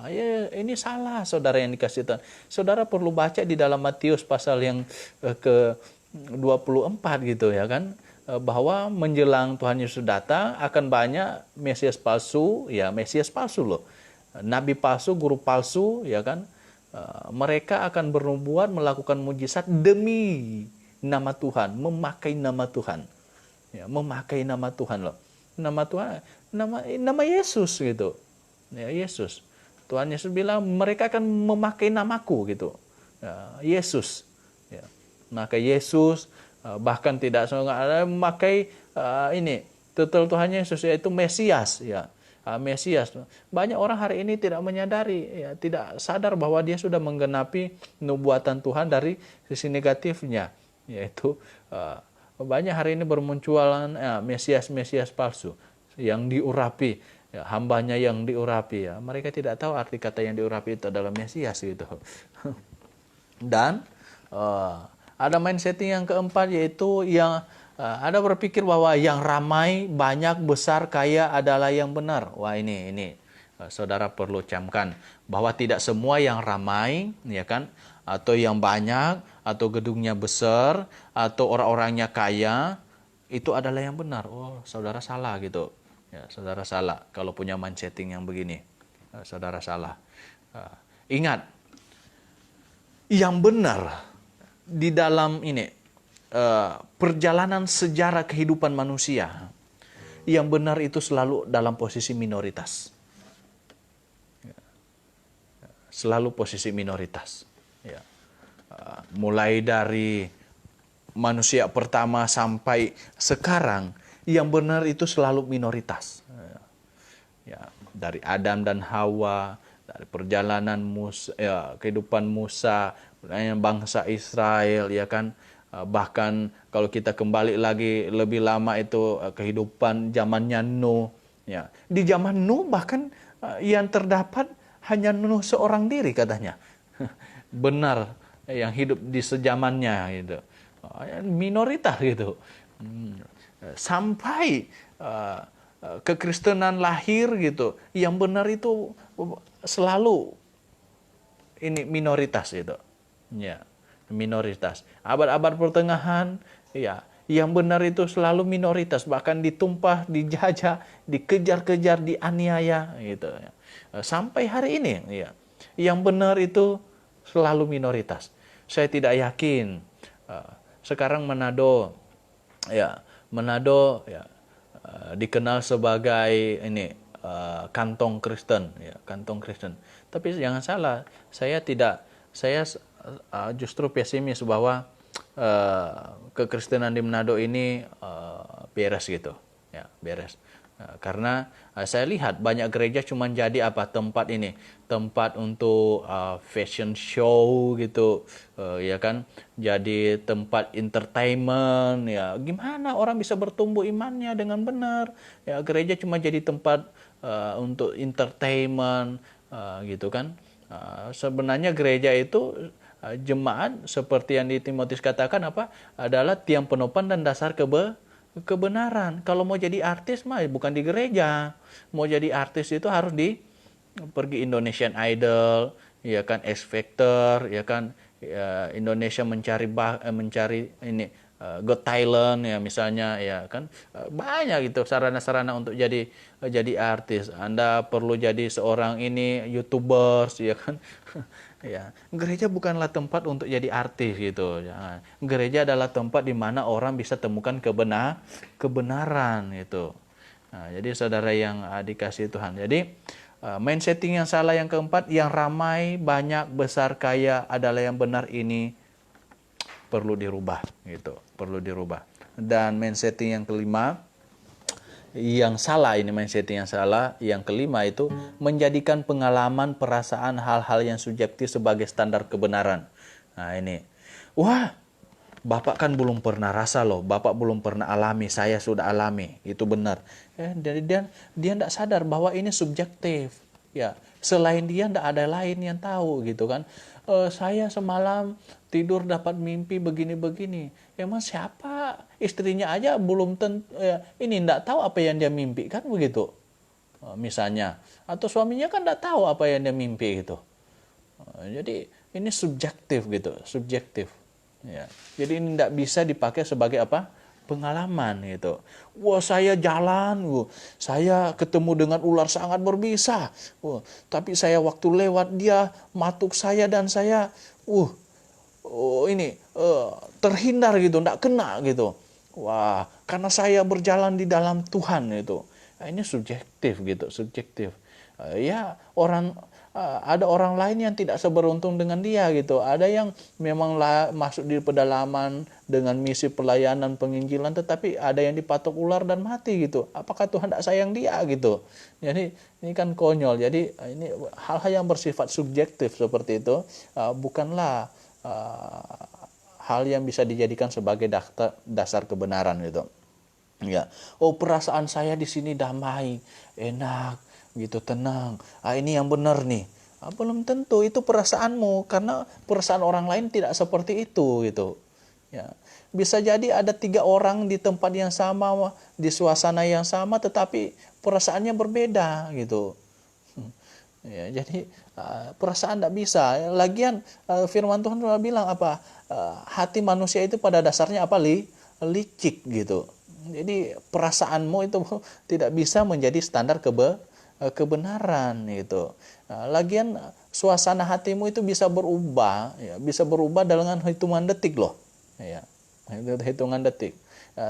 Ya, ini salah saudara yang dikasihi Tuhan. Saudara perlu baca di dalam Matius pasal yang ke-24 gitu, ya kan, bahwa menjelang Tuhan Yesus datang akan banyak Mesias palsu, ya Mesias palsu loh, nabi palsu, guru palsu, ya kan. Mereka akan bernubuat, melakukan mujizat demi nama Tuhan, memakai nama Tuhan, ya, memakai nama Tuhan loh, nama Tuhan, nama Yesus gitu, ya Yesus. Tuhan Yesus bilang mereka akan memakai namaku gitu, ya, Yesus, ya, maka Yesus. Bahkan tidak ada memakai ini titel Tuhan Yesus, yaitu Mesias, ya, Mesias. Banyak orang hari ini tidak menyadari, ya, tidak sadar bahwa dia sudah menggenapi nubuatan Tuhan dari sisi negatifnya, yaitu banyak hari ini bermunculan Mesias palsu yang diurapi, ya, hambanya yang diurapi, ya. Mereka tidak tahu arti kata yang diurapi itu adalah Mesias gitu. Dan ada mindsetting yang keempat, yaitu yang ada berpikir bahwa yang ramai, banyak, besar, kaya adalah yang benar. Wah, ini saudara perlu camkan bahwa tidak semua yang ramai, ya kan, atau yang banyak, atau gedungnya besar, atau orang-orangnya kaya itu adalah yang benar. Oh, saudara salah gitu. Ya, saudara salah kalau punya mindsetting yang begini. Saudara salah. Ingat, yang benar di dalam ini perjalanan sejarah kehidupan manusia, yang benar itu selalu dalam posisi minoritas, selalu posisi minoritas, ya. Mulai dari manusia pertama sampai sekarang, yang benar itu selalu minoritas, ya. Dari Adam dan Hawa, dari perjalanan kehidupan Musa, bangsa Israel, ya kan, bahkan kalau kita kembali lagi lebih lama itu kehidupan zamannya Nuh, ya. Di zaman Nuh bahkan yang terdapat hanya Nuh seorang diri katanya benar yang hidup di sejamannya gitu, minoritas gitu. Sampai kekristenan lahir gitu, yang benar itu selalu ini minoritas itu, ya, minoritas. Abad-abad pertengahan, ya, yang benar itu selalu minoritas, bahkan ditumpah, dijajah, dikejar-kejar, dianiaya gitu, ya. Sampai hari ini, ya, yang benar itu selalu minoritas. Saya tidak yakin sekarang Manado, ya, dikenal sebagai ini kantong Kristen, ya, kantong Kristen. Tapi jangan salah, saya justru pesimis bahwa kekristenan di Manado ini beres gitu, ya, beres. Karena saya lihat banyak gereja cuma jadi tempat untuk fashion show gitu, ya kan, jadi tempat entertainment, ya. Gimana orang bisa bertumbuh imannya dengan benar? Ya, gereja cuma jadi tempat untuk entertainment, gitu kan. Sebenarnya gereja itu jemaat seperti yang di Timotius katakan adalah tiang penopang dan dasar kebenaran. Kalau mau jadi artis mah bukan di gereja. Mau jadi artis itu harus pergi Indonesian Idol, ya kan, X Factor, ya kan, Indonesia mencari ini Got Talent ya misalnya ya kan. Banyak gitu sarana-sarana untuk jadi artis. Anda perlu jadi seorang ini YouTubers ya kan. Ya, gereja bukanlah tempat untuk jadi artis gitu. Jangan. Gereja adalah tempat di mana orang bisa temukan kebenaran itu. Nah, jadi saudara yang dikasihi Tuhan. Jadi mindsetting yang salah yang keempat, yang ramai, banyak, besar, kaya adalah yang benar, ini perlu dirubah gitu, perlu dirubah. Dan mindsetting yang kelima, yang salah ini mindsetting yang salah, yang kelima itu menjadikan pengalaman, perasaan, hal-hal yang subjektif sebagai standar kebenaran. Nah ini, wah Bapak kan belum pernah rasa loh, Bapak belum pernah alami, saya sudah alami, itu benar. Jadi dia tidak sadar bahwa ini subjektif. Ya, selain dia tidak ada lain yang tahu gitu kan. Saya semalam tidur dapat mimpi begini-begini. Emang siapa? Istrinya aja belum tentu, ini tidak tahu apa yang dia mimpi kan begitu. Misalnya, atau suaminya kan tidak tahu apa yang dia mimpi gitu. Jadi ini subjektif gitu, subjektif. Ya. Jadi ini tidak bisa dipakai sebagai apa? Pengalaman gitu. Wah saya jalan, saya ketemu dengan ular sangat berbisa. Tapi saya waktu lewat dia matuk saya dan saya, terhindar gitu, tidak kena gitu. Wah, karena saya berjalan di dalam Tuhan itu. Nah, ini subjektif gitu, subjektif. Ada orang lain yang tidak seberuntung dengan dia gitu. Ada yang memang masuk di pedalaman dengan misi pelayanan penginjilan, tetapi ada yang dipatok ular dan mati gitu. Apakah Tuhan tidak sayang dia gitu? Jadi ini kan konyol. Jadi ini hal-hal yang bersifat subjektif seperti itu bukanlah hal yang bisa dijadikan sebagai dasar kebenaran gitu. Ya, perasaan saya di sini damai, enak, gitu, tenang. Ini yang benar nih. Belum tentu itu perasaanmu, karena perasaan orang lain tidak seperti itu gitu. Ya, bisa jadi ada 3 orang di tempat yang sama, di suasana yang sama, tetapi perasaannya berbeda gitu. Ya, jadi perasaan tidak bisa. Lagian firman Tuhan sudah bilang apa? Hati manusia itu pada dasarnya apa? Licik gitu. Jadi perasaanmu itu tidak bisa menjadi standar kebenaran gitu. Lagian suasana hatimu itu bisa berubah, ya, bisa berubah dengan hitungan detik loh. Ya, hitungan detik.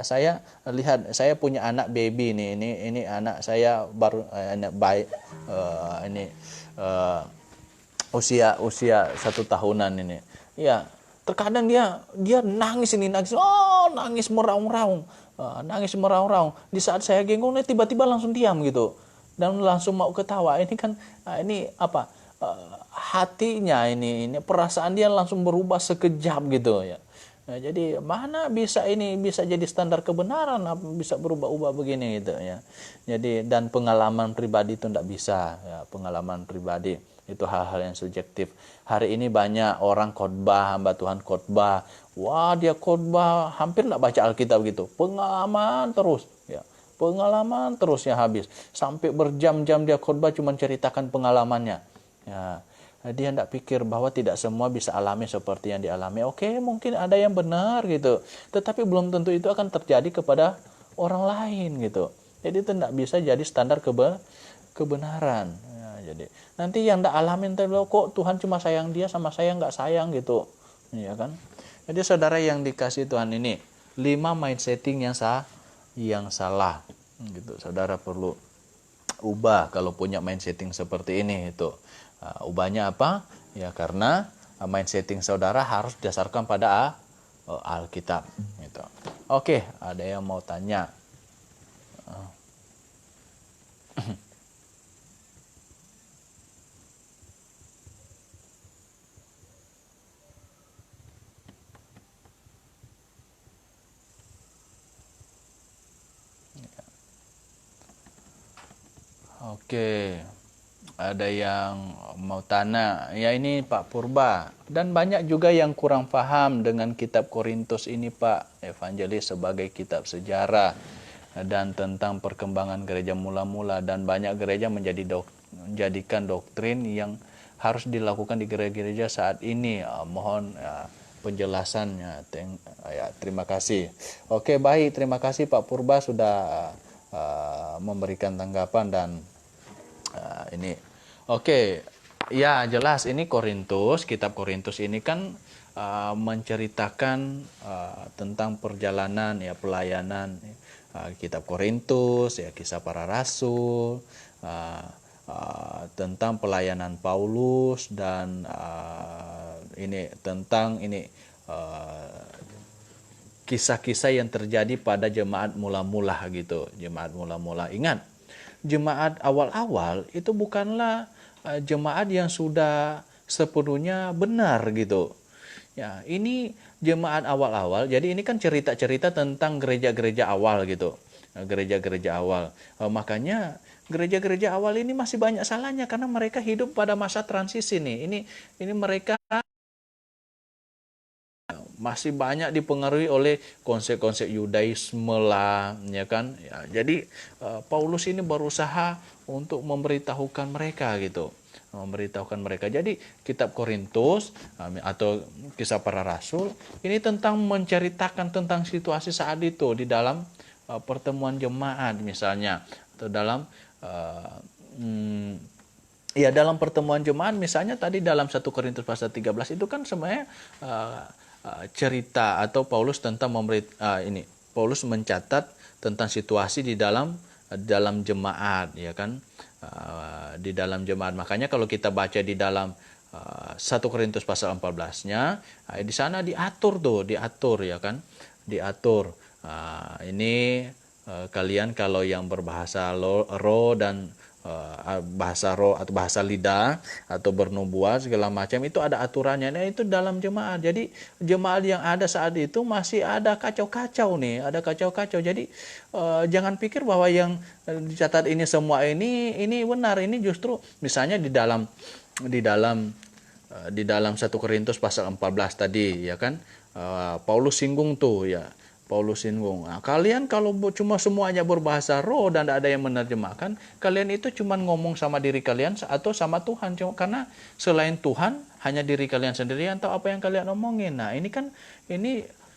Saya lihat, saya punya anak baby nih, ini anak saya baru anak baik, usia 1 tahunan ini. Ya, terkadang dia nangis, nangis meraung-raung. Nangis meraung-raung. Di saat saya genggong, dia tiba-tiba langsung diam gitu. Dan langsung mau ketawa. Ini kan ini apa? Hatinya ini perasaan dia langsung berubah sekejap gitu ya. Nah, jadi mana bisa ini bisa jadi standar kebenaran, bisa berubah-ubah begini gitu ya. Jadi dan pengalaman pribadi itu tidak bisa ya, pengalaman pribadi itu hal-hal yang subjektif. Hari ini banyak orang khotbah, hamba Tuhan khotbah. Wah, dia khotbah hampir tidak baca Alkitab gitu. Pengalaman terus ya. Pengalaman terus ya habis. Sampai berjam-jam dia khotbah cuma ceritakan pengalamannya. Ya. Dia tidak pikir bahwa tidak semua bisa alami seperti yang dialami. Oke, mungkin ada yang benar gitu. Tetapi belum tentu itu akan terjadi kepada orang lain gitu. Jadi itu tidak bisa jadi standar kebenaran. Ya, jadi nanti yang tidak alamin kok Tuhan cuma sayang dia sama saya nggak sayang gitu. Ya kan? Jadi saudara yang dikasih Tuhan ini 5 mindsetting yang salah gitu. Saudara perlu ubah kalau punya mindsetting seperti ini itu. Ubahnya apa? Ya karena mindsetting saudara harus didasarkan pada Alkitab gitu. Oke, ada yang mau tanya? Oke, ada yang mau tanya, ya ini Pak Purba, dan banyak juga yang kurang paham dengan kitab Korintus ini Pak Evangelis sebagai kitab sejarah dan tentang perkembangan gereja mula-mula, dan banyak gereja menjadikan doktrin yang harus dilakukan di gereja-gereja saat ini. Mohon penjelasannya. Ya, terima kasih. Oke, baik, terima kasih Pak Purba sudah memberikan tanggapan dan ini. Oke, ya jelas ini Korintus, kitab Korintus ini kan menceritakan tentang perjalanan ya pelayanan kitab Korintus ya kisah para rasul, tentang pelayanan Paulus dan ini tentang ini kisah-kisah yang terjadi pada jemaat mula-mula gitu, jemaat mula-mula. Ingat, jemaat awal-awal itu bukanlah jemaat yang sudah sepenuhnya benar gitu. Ya, ini jemaat awal-awal. Jadi ini kan cerita-cerita tentang gereja-gereja awal gitu. Gereja-gereja awal. Makanya gereja-gereja awal ini masih banyak salahnya karena mereka hidup pada masa transisi nih. Ini mereka masih banyak dipengaruhi oleh konsep-konsep Yudaisme lah, ya kan? Ya, jadi Paulus ini berusaha untuk memberitahukan mereka gitu, memberitahukan mereka. Jadi kitab Korintus atau kisah para rasul ini tentang menceritakan tentang situasi saat itu di dalam pertemuan jemaat misalnya, atau dalam ya dalam pertemuan jemaat misalnya tadi dalam 1 Korintus pasal 13 itu kan sebenarnya cerita atau Paulus tentang ini Paulus mencatat tentang situasi di dalam jemaat ya kan, di dalam jemaat. Makanya kalau kita baca di dalam 1 Korintus pasal 14-nya di sana diatur ya kan, diatur ini kalian kalau yang berbahasa roh dan bahasa roh atau bahasa lidah atau bernubuat segala macam itu ada aturannya. Nah, itu dalam jemaat. Jadi jemaat yang ada saat itu masih ada kacau-kacau nih, ada kacau-kacau. Jadi jangan pikir bahwa yang dicatat ini semua ini benar. Ini justru misalnya di dalam 1 Korintus pasal 14 tadi ya kan, Paulus singgung tuh ya. Paulus singgung. Nah, kalian kalau cuma semuanya berbahasa roh dan tidak ada yang menerjemahkan, kalian itu cuma ngomong sama diri kalian atau sama Tuhan. Karena selain Tuhan, hanya diri kalian sendiri yang tahu apa yang kalian omongin. Nah, ini kan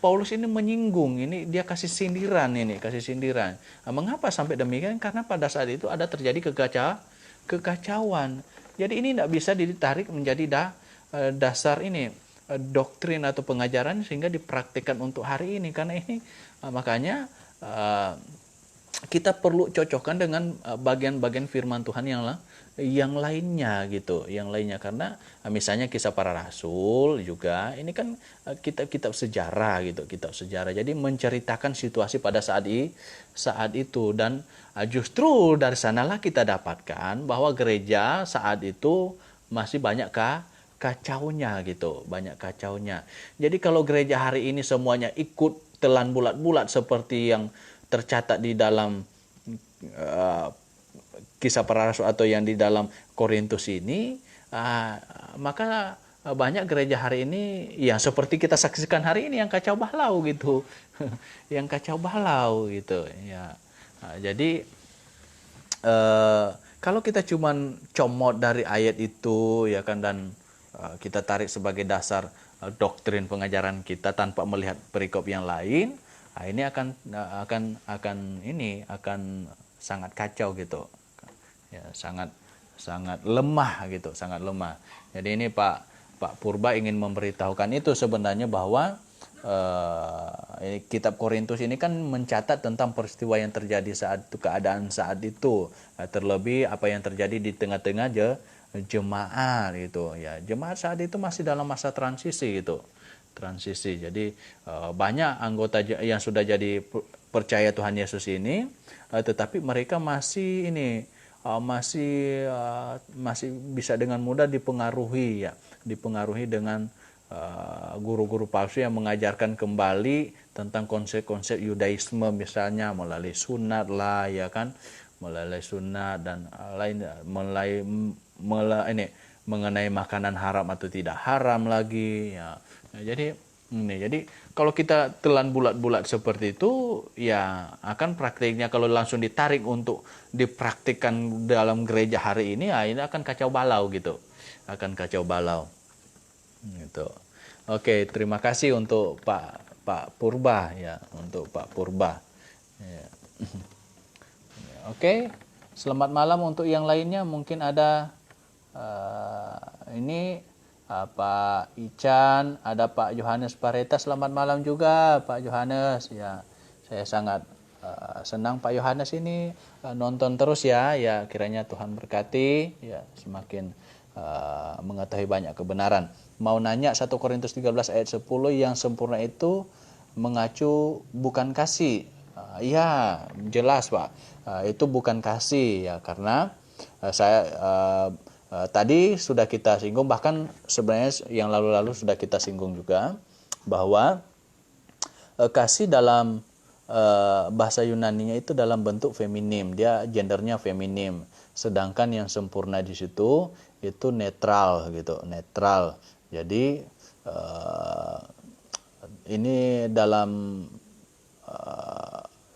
Paulus ini menyinggung, ini dia kasih sindiran. Nah, mengapa sampai demikian? Karena pada saat itu ada terjadi kekacauan. Jadi ini tidak bisa ditarik menjadi dasar ini doktrin atau pengajaran sehingga dipraktikkan untuk hari ini. Karena ini makanya kita perlu cocokkan dengan bagian-bagian firman Tuhan yang lainnya gitu, yang lainnya. Karena misalnya kisah para rasul juga ini kan kitab sejarah gitu, kitab sejarah. Jadi menceritakan situasi pada saat itu dan justru dari sanalah kita dapatkan bahwa gereja saat itu masih banyak kacaunya gitu, banyak kacaunya. Jadi kalau gereja hari ini semuanya ikut telan bulat-bulat seperti yang tercatat di dalam kisah para rasul atau yang di dalam Korintus ini, maka banyak gereja hari ini yang seperti kita saksikan hari ini yang kacau balau gitu. Yang kacau balau gitu ya. Jadi kalau kita cuman comot dari ayat itu ya kan dan kita tarik sebagai dasar doktrin pengajaran kita tanpa melihat perikop yang lain, ini akan sangat kacau gitu, ya sangat lemah gitu, sangat lemah. Jadi ini Pak Purba ingin memberitahukan itu sebenarnya bahwa kitab Korintus ini kan mencatat tentang peristiwa yang terjadi saat itu, keadaan saat itu, terlebih apa yang terjadi di tengah-tengah jemaat gitu ya. Jemaat saat itu masih dalam masa transisi gitu, transisi. Jadi banyak anggota yang sudah jadi percaya Tuhan Yesus ini, tetapi mereka masih masih bisa dengan mudah dipengaruhi dengan guru-guru palsu yang mengajarkan kembali tentang konsep-konsep Yudaisme misalnya melalui sunat lah ya kan, melalui sunat dan lain mengenai makanan haram atau tidak haram lagi ya. Jadi kalau kita telan bulat-bulat seperti itu ya akan praktiknya kalau langsung ditarik untuk dipraktikkan dalam gereja hari ini ya ini akan kacau balau gitu, akan kacau balau gitu. Oke, terima kasih untuk Pak Purba ya, untuk Pak Purba. Ya. Oke, selamat malam untuk yang lainnya. Mungkin ada ini Pak Ican, ada Pak Yohanes Pareta. Selamat malam juga Pak Yohanes. Ya, saya sangat senang Pak Yohanes ini nonton terus ya. Ya, kiranya Tuhan berkati. Ya, semakin mengetahui banyak kebenaran. Mau nanya 1 Korintus 13 ayat 10, yang sempurna itu mengacu bukan kasih. Ya, jelas Pak. Itu bukan kasih ya, karena saya tadi sudah kita singgung, bahkan sebenarnya yang lalu-lalu sudah kita singgung juga, bahwa kasih dalam bahasa Yunaninya itu dalam bentuk feminim, dia gendernya feminim. Sedangkan yang sempurna di situ itu netral gitu, netral. Jadi ini dalam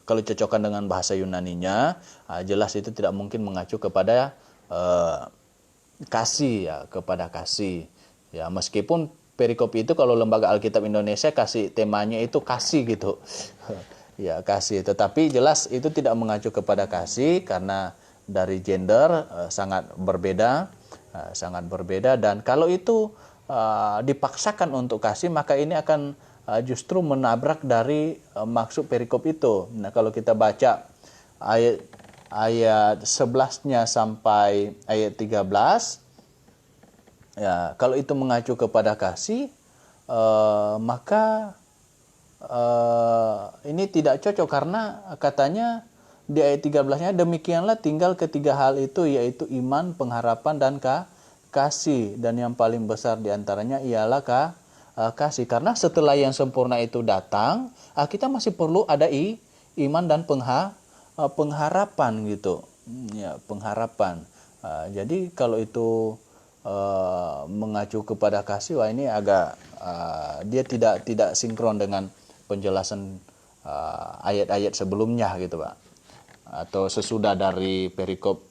kalau cocokkan dengan bahasa Yunaninya, jelas itu tidak mungkin mengacu kepada kasih ya, kepada kasih. Ya, meskipun perikop itu kalau Lembaga Alkitab Indonesia kasih temanya itu kasih gitu. Ya, kasih, tetapi jelas itu tidak mengacu kepada kasih karena dari gender sangat berbeda, dan kalau itu dipaksakan untuk kasih, maka ini akan justru menabrak dari maksud perikop itu. Nah, kalau kita baca ayat 11-nya sampai ayat 13, ya, kalau itu mengacu kepada kasih, maka ini tidak cocok, karena katanya di ayat 13-nya, demikianlah tinggal ketiga hal itu, yaitu iman, pengharapan, dan kasih, dan yang paling besar diantaranya ialah kasih. Karena setelah yang sempurna itu datang, kita masih perlu ada iman dan pengharapan gitu. Ya, pengharapan. Jadi kalau itu mengacu kepada kasih, wah ini agak dia tidak sinkron dengan penjelasan ayat-ayat sebelumnya gitu Pak, atau sesudah dari perikop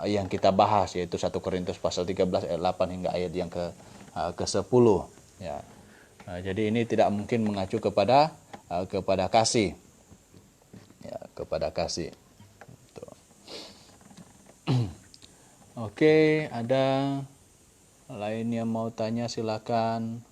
yang kita bahas, yaitu 1 Korintus pasal 13 ayat 8 hingga ayat yang ke-10 ya. Jadi ini tidak mungkin mengacu kepada kasih ya, kepada kasih. Tuh. Oke, ada lain yang mau tanya, silakan.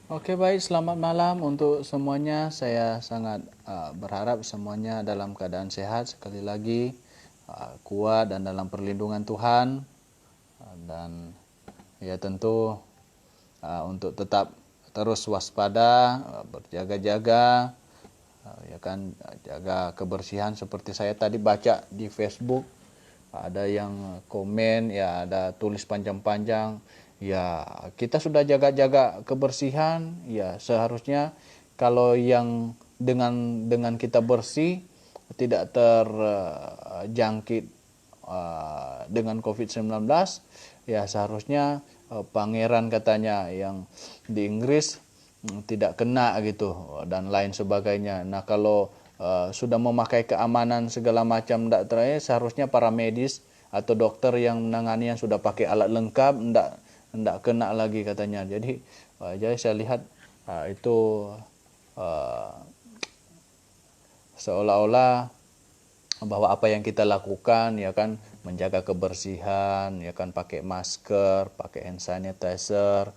Oke, baik, selamat malam untuk semuanya. Saya sangat berharap semuanya dalam keadaan sehat, sekali lagi kuat dan dalam perlindungan Tuhan. Dan ya tentu untuk tetap terus waspada, berjaga-jaga, ya kan, jaga kebersihan. Seperti saya tadi baca di Facebook, ada yang komen, ya ada tulis panjang-panjang, ya kita sudah jaga-jaga kebersihan, ya seharusnya kalau yang dengan kita bersih tidak terjangkit dengan COVID-19, ya seharusnya pangeran katanya yang di Inggris tidak kena gitu dan lain sebagainya. Nah, kalau sudah memakai keamanan segala macam tidak terakhir, seharusnya para medis atau dokter yang menangani yang sudah pakai alat lengkap tidak kena lagi katanya. Jadi saya lihat itu seolah-olah bahwa apa yang kita lakukan ya kan, menjaga kebersihan ya kan, pakai masker, pakai hand sanitizer,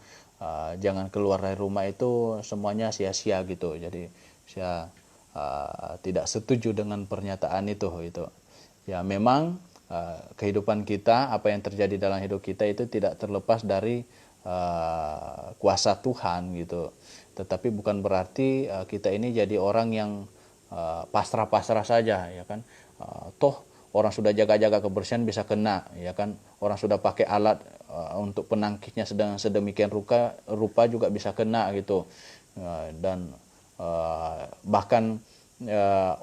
jangan keluar dari rumah, itu semuanya sia-sia gitu. Jadi saya tidak setuju dengan pernyataan itu. Ya memang kehidupan kita, apa yang terjadi dalam hidup kita itu tidak terlepas dari kuasa Tuhan gitu. Tetapi bukan berarti kita ini jadi orang yang pasrah-pasrah saja, ya kan. Toh orang sudah jaga-jaga kebersihan bisa kena, ya kan. Orang sudah pakai alat untuk penangkisnya sedemikian rupa juga bisa kena gitu. Dan bahkan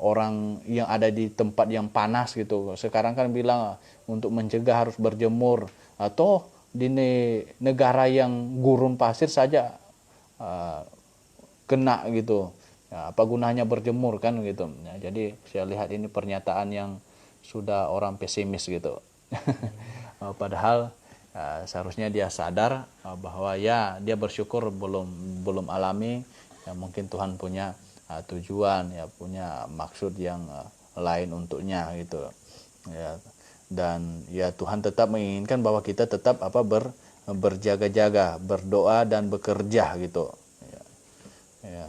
orang yang ada di tempat yang panas gitu. Sekarang kan bilang untuk mencegah harus berjemur. Atau di negara yang gurun pasir saja kena gitu. Ya, apa gunanya berjemur kan gitu. Ya, jadi saya lihat ini pernyataan yang sudah orang pesimis gitu. Padahal seharusnya dia sadar bahwa ya dia bersyukur belum alami, ya mungkin Tuhan punya tujuan, ya punya maksud yang lain untuknya gitu ya. Dan ya Tuhan tetap menginginkan bahwa kita tetap berjaga-jaga, berdoa dan bekerja gitu ya. Ya.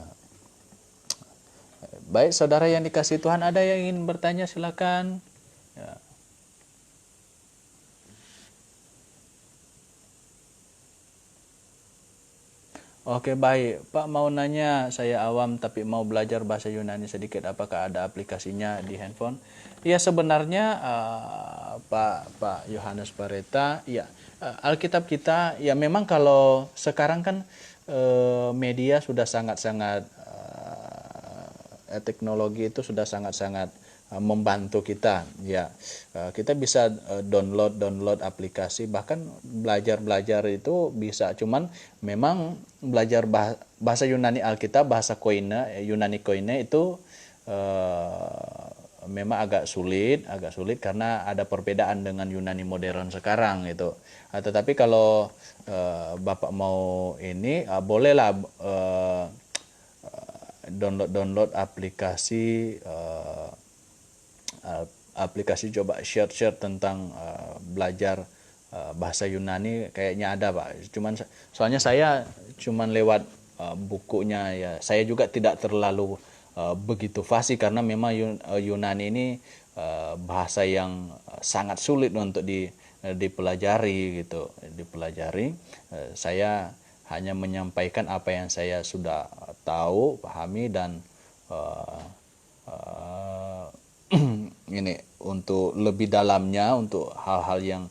Baik saudara yang dikasihi Tuhan, ada yang ingin bertanya silakan ya. Oke baik, Pak mau nanya, saya awam tapi mau belajar bahasa Yunani sedikit, apakah ada aplikasinya di handphone? Ya sebenarnya Pak Yohanes Pareta, ya Alkitab kita, ya memang kalau sekarang kan media sudah sangat-sangat, teknologi itu sudah sangat-sangat membantu kita ya. Kita bisa download aplikasi, bahkan belajar itu bisa, cuman memang belajar bahasa Yunani Alkitab, bahasa Koine, Yunani Koine itu memang agak sulit karena ada perbedaan dengan Yunani modern sekarang gitu. Tetapi kalau Bapak mau ini, bolehlah download aplikasi, coba share tentang belajar bahasa Yunani, kayaknya ada Pak. Soalnya saya cuman lewat bukunya ya. Saya juga tidak terlalu begitu fasih karena memang Yunani ini bahasa yang sangat sulit untuk dipelajari gitu. Saya hanya menyampaikan apa yang saya sudah tahu, pahami, dan ini untuk lebih dalamnya, untuk hal-hal yang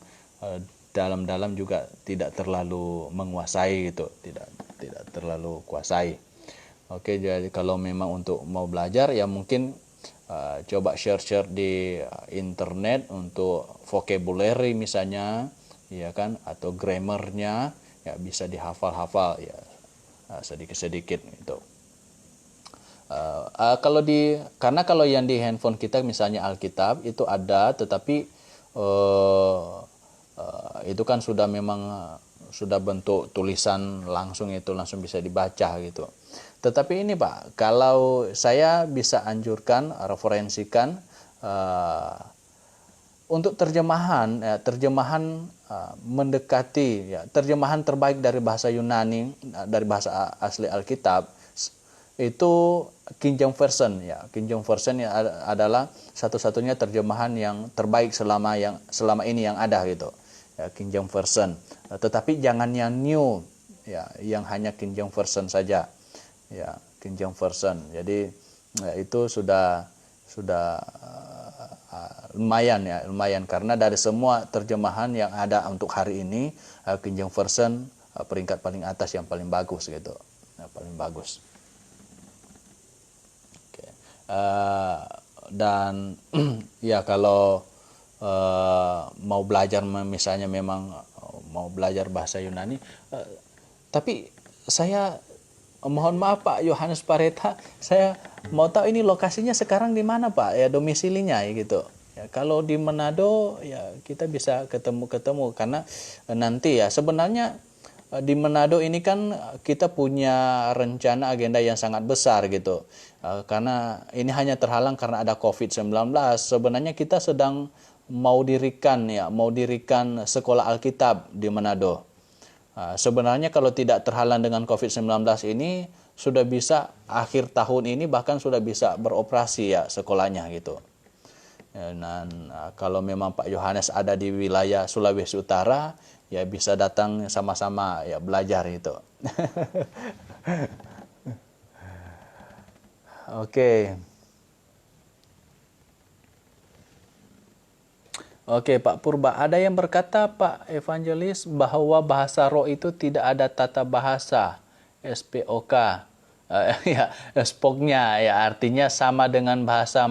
dalam-dalam juga tidak terlalu menguasai gitu, tidak terlalu kuasai. Oke, jadi kalau memang untuk mau belajar ya mungkin coba share di internet untuk vocabulary misalnya, ya kan, atau grammarnya ya bisa dihafal-hafal ya sedikit-sedikit gitu. Karena kalau yang di handphone kita misalnya Alkitab itu ada, tetapi itu kan sudah memang sudah bentuk tulisan langsung, itu langsung bisa dibaca gitu. Tetapi ini Pak, kalau saya bisa anjurkan, referensikan untuk terjemahan mendekati ya, terjemahan terbaik dari bahasa Yunani, dari bahasa asli Alkitab itu King James Version ya. King James Version ya adalah satu-satunya terjemahan yang terbaik selama ini yang ada gitu ya, King James Version. Tetapi jangan yang new ya, yang hanya King James Version saja ya, King James Version. Jadi ya, itu sudah lumayan karena dari semua terjemahan yang ada untuk hari ini, King James Version peringkat paling atas, yang paling bagus gitu ya, paling bagus. Dan ya kalau mau belajar, misalnya memang mau belajar bahasa Yunani, tapi saya mohon maaf Pak Yohanes Pareta, saya mau tahu ini lokasinya sekarang di mana Pak ya, domisilinya ya gitu ya. Kalau di Manado ya kita bisa ketemu karena nanti ya sebenarnya di Manado ini kan kita punya rencana agenda yang sangat besar gitu. Karena ini hanya terhalang karena ada COVID-19. Sebenarnya kita sedang mau dirikan sekolah Alkitab di Manado. Sebenarnya kalau tidak terhalang dengan COVID-19 ini, sudah bisa akhir tahun ini bahkan sudah bisa beroperasi ya sekolahnya gitu. Dan kalau memang Pak Yohanes ada di wilayah Sulawesi Utara, ya bisa datang sama-sama ya belajar itu. Oke. Oke, Pak Purba, ada yang berkata, Pak Evangelis, bahwa bahasa roh itu tidak ada tata bahasa, SPOK. Ya, spoknya, ya artinya sama dengan bahasa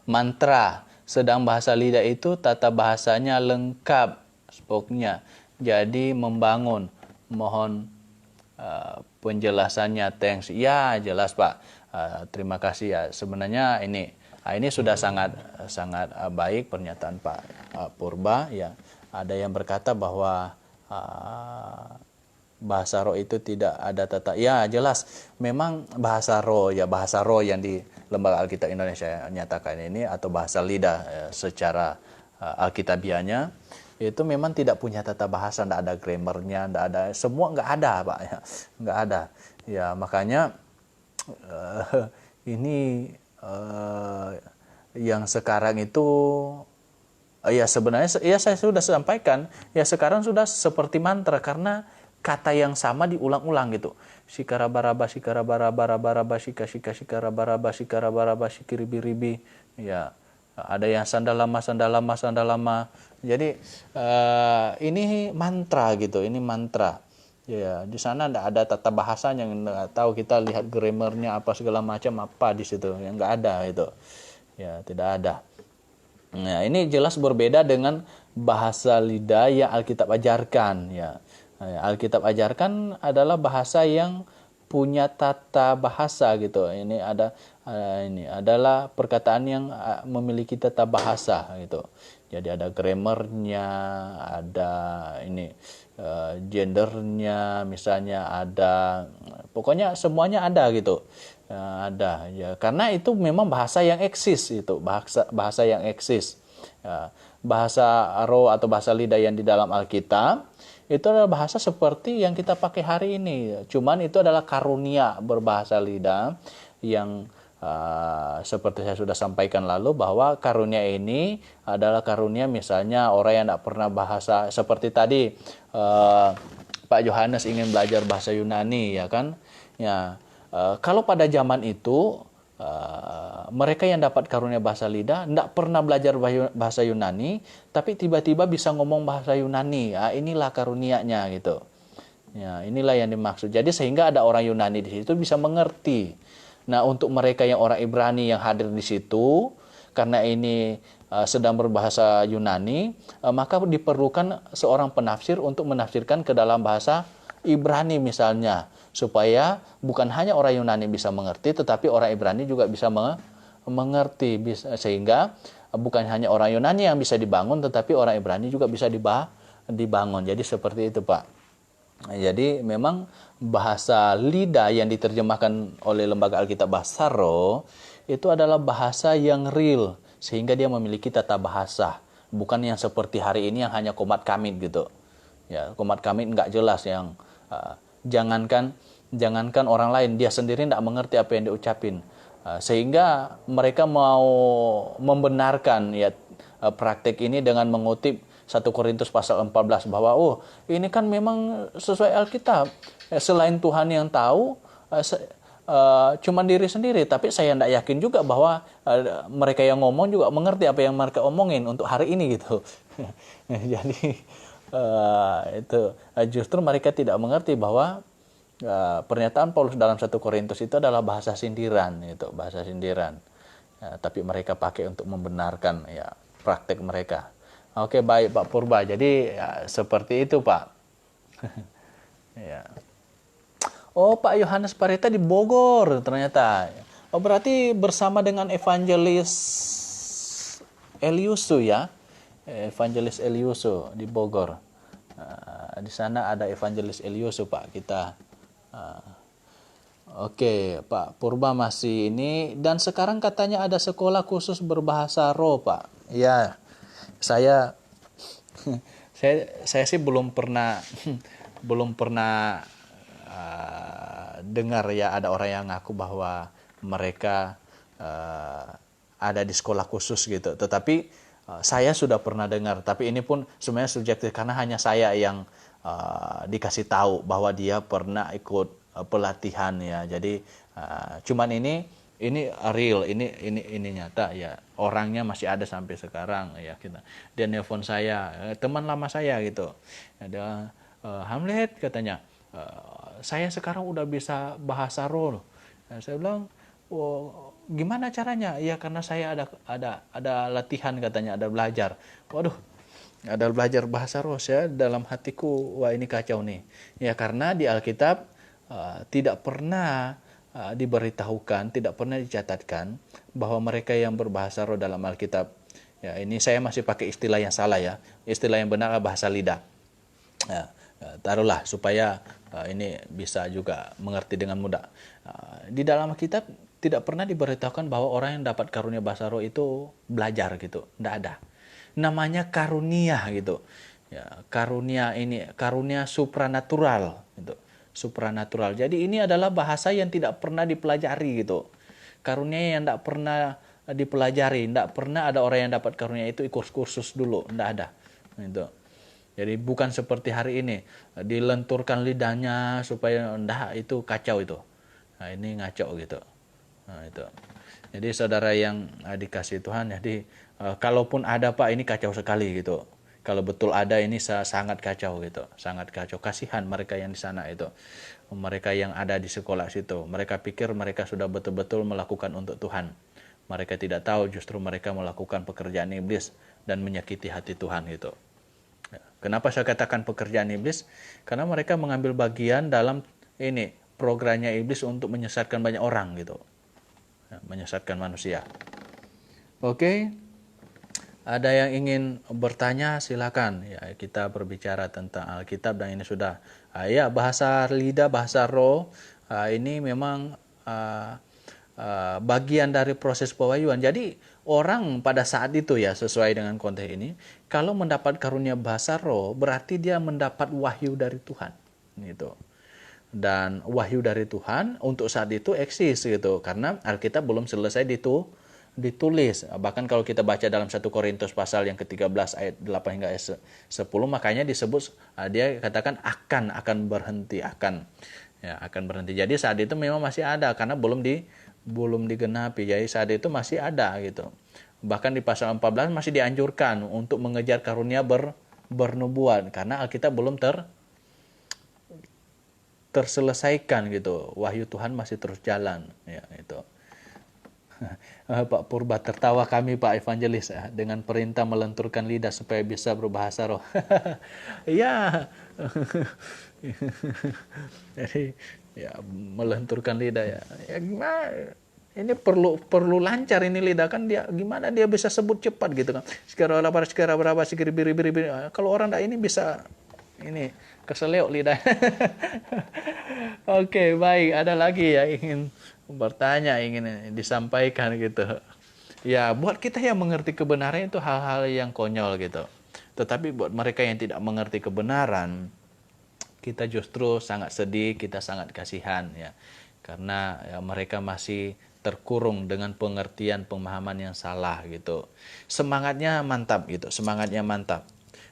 mantra. Sedang bahasa lidah itu tata bahasanya lengkap, spoknya. Jadi membangun. Mohon penjelasannya, thanks. Ya, jelas Pak. Terima kasih ya. Sebenarnya ini sudah sangat baik pernyataan Pak Purba ya. Ada yang berkata bahwa bahasa roh itu tidak ada tata. Ya, jelas. Memang bahasa roh yang di Lembaga Alkitab Indonesia nyatakan ini atau bahasa lidah secara Alkitabianya itu memang tidak punya tata bahasa, tidak ada grammarnya, tidak ada, semua nggak ada Pak ya, nggak ada ya. Makanya ini yang sekarang itu ya sebenarnya ya saya sudah sampaikan ya, sekarang sudah seperti mantra karena kata yang sama diulang-ulang gitu. Sikarabaraba sikarabaraba sikarabaraba sikarabaraba sikiribiribi ya. Ada yang sandalama. Jadi ini mantra gitu, ini mantra. Ya, di sana enggak ada tata bahasanya, enggak tahu kita lihat grammarnya apa segala macam apa di situ, yang enggak ada itu. Ya, tidak ada. Nah, ini jelas berbeda dengan bahasa lidah yang Alkitab ajarkan ya. Alkitab ajarkan adalah bahasa yang punya tata bahasa gitu. Ini adalah perkataan yang memiliki tata bahasa gitu. Jadi ada grammarnya, ada gendernya, misalnya ada, pokoknya semuanya ada gitu. Ada ya, karena itu memang bahasa yang eksis itu, bahasa yang eksis. Bahasa roh atau bahasa lidah yang di dalam Alkitab itu adalah bahasa seperti yang kita pakai hari ini. Cuman itu adalah karunia berbahasa lidah yang seperti saya sudah sampaikan lalu, bahwa karunia ini adalah karunia misalnya orang yang tidak pernah bahasa, seperti tadi Pak Yohanes ingin belajar bahasa Yunani ya kan ya. Kalau pada zaman itu mereka yang dapat karunia bahasa lidah tidak pernah belajar bahasa Yunani, tapi tiba-tiba bisa ngomong bahasa Yunani. Inilah karunianya gitu. Ya, inilah yang dimaksud. Jadi sehingga ada orang Yunani di situ bisa mengerti. Nah, untuk mereka yang orang Ibrani yang hadir di situ, karena ini sedang berbahasa Yunani, maka diperlukan seorang penafsir untuk menafsirkan ke dalam bahasa Ibrani misalnya, supaya bukan hanya orang Yunani bisa mengerti, tetapi orang Ibrani juga bisa mengerti, sehingga bukan hanya orang Yunani yang bisa dibangun, tetapi orang Ibrani juga bisa dibangun. Jadi seperti itu Pak. Jadi memang bahasa lidah yang diterjemahkan oleh Lembaga Alkitab Bahasa Roh itu adalah bahasa yang real, sehingga dia memiliki tata bahasa, bukan yang seperti hari ini yang hanya komat kamit gitu. Ya, komat kamit nggak jelas, yang jangankan orang lain, dia sendiri tidak mengerti apa yang diucapin. Sehingga mereka mau membenarkan ya praktek ini dengan mengutip 1 Korintus pasal 14 bahwa ini kan memang sesuai Alkitab. Selain Tuhan yang tahu, cuma diri sendiri, tapi saya tidak yakin juga bahwa mereka yang ngomong juga mengerti apa yang mereka omongin untuk hari ini gitu. Jadi itu justru mereka tidak mengerti bahwa pernyataan Paulus dalam 1 Korintus itu adalah bahasa sindiran, itu bahasa sindiran. Tapi mereka pakai untuk membenarkan ya praktek mereka. Oke, baik Pak Purba. Jadi ya, seperti itu Pak. Ya. Oh, Pak Yohanes Parita di Bogor ternyata. Oh, berarti bersama dengan Evangelis Eliusu ya. Evangelis Eliusu di Bogor. Di sana ada Evangelis Eliusu Pak kita. Oke, Pak Purba masih ini, dan sekarang katanya ada sekolah khusus berbahasa roh Pak. Ya. Saya sih belum pernah dengar ya ada orang yang ngaku bahwa mereka ada di sekolah khusus gitu. Tetapi saya sudah pernah dengar, tapi ini pun sebenarnya subjektif karena hanya saya yang dikasih tahu bahwa dia pernah ikut pelatihan ya. Jadi cuman ini real, ini nyata ya. Orangnya masih ada sampai sekarang ya kita. Dia nelpon saya, teman lama saya gitu. Ada Hamlet katanya, saya sekarang udah bisa bahasa roh. Saya bilang, oh, gimana caranya? Ya karena saya ada latihan katanya, ada belajar. Waduh, ada belajar bahasa roh ya dalam hatiku. Wah ini kacau nih. Ya karena di Alkitab tidak pernah diberitahukan, tidak pernah dicatatkan bahwa mereka yang berbahasa roh dalam Alkitab. Ya ini saya masih pakai istilah yang salah ya. Istilah yang benar bahasa lidah. Ya, taruhlah supaya ini bisa juga mengerti dengan mudah. Di dalam kitab tidak pernah diberitahukan bahwa orang yang dapat karunia bahasa roh itu belajar gitu, tidak ada. Namanya karunia gitu. Ya, karunia ini karunia supranatural gitu. Supranatural. Jadi ini adalah bahasa yang tidak pernah dipelajari gitu. Karunia yang tidak pernah dipelajari, tidak pernah ada orang yang dapat karunia itu ikut kursus dulu, tidak ada. Gitu. Jadi bukan seperti hari ini dilenturkan lidahnya supaya enggak, itu kacau itu. Nah, ini ngaco gitu. Nah, itu. Jadi saudara yang dikasih Tuhan, jadi kalaupun ada Pak ini kacau sekali gitu. Kalau betul ada ini sangat kacau gitu, sangat kacau. Kasihan mereka yang di sana itu. Mereka yang ada di sekolah situ. Mereka pikir mereka sudah betul-betul melakukan untuk Tuhan. Mereka tidak tahu justru mereka melakukan pekerjaan iblis dan menyakiti hati Tuhan gitu. Kenapa saya katakan pekerjaan iblis? Karena mereka mengambil bagian dalam ini programnya iblis untuk menyesatkan banyak orang gitu, menyesatkan manusia. Oke, ada yang ingin bertanya silakan. Ya kita berbicara tentang Alkitab dan ini sudah ya bahasa lidah, bahasa roh ini memang bagian dari proses pewahyuan. Jadi orang pada saat itu ya sesuai dengan konteks ini, kalau mendapat karunia bahasa roh berarti dia mendapat wahyu dari Tuhan gitu. Dan wahyu dari Tuhan untuk saat itu eksis gitu karena Alkitab belum selesai ditulis. Bahkan kalau kita baca dalam 1 Korintus pasal yang ke-13 ayat 8 hingga ayat 10 makanya disebut dia katakan akan berhenti akan berhenti. Jadi saat itu memang masih ada karena belum digenapi. Jadi saat itu masih ada gitu. Bahkan di pasal 14 masih dianjurkan untuk mengejar karunia bernubuat karena Alkitab belum terselesaikan gitu. Wahyu Tuhan masih terus jalan ya itu. Pak Purba tertawa kami Pak Evangelis dengan perintah melenturkan lidah supaya bisa berbahasa roh. Ya. Jadi ya melenturkan lidah ya. Ya gimana? Ini perlu lancar ini lidah kan dia gimana dia bisa sebut cepat gitu kan. Sekarang berapa biri. Kalau orang ini bisa ini keseleok lidah. Oke, baik. Ada lagi ya ingin bertanya, ingin disampaikan gitu. Ya, buat kita yang mengerti kebenaran itu hal-hal yang konyol gitu. Tetapi buat mereka yang tidak mengerti kebenaran, kita justru sangat sedih, kita sangat kasihan ya. Karena ya, mereka masih terkurung dengan pengertian pemahaman yang salah gitu. Semangatnya mantap gitu, semangatnya mantap.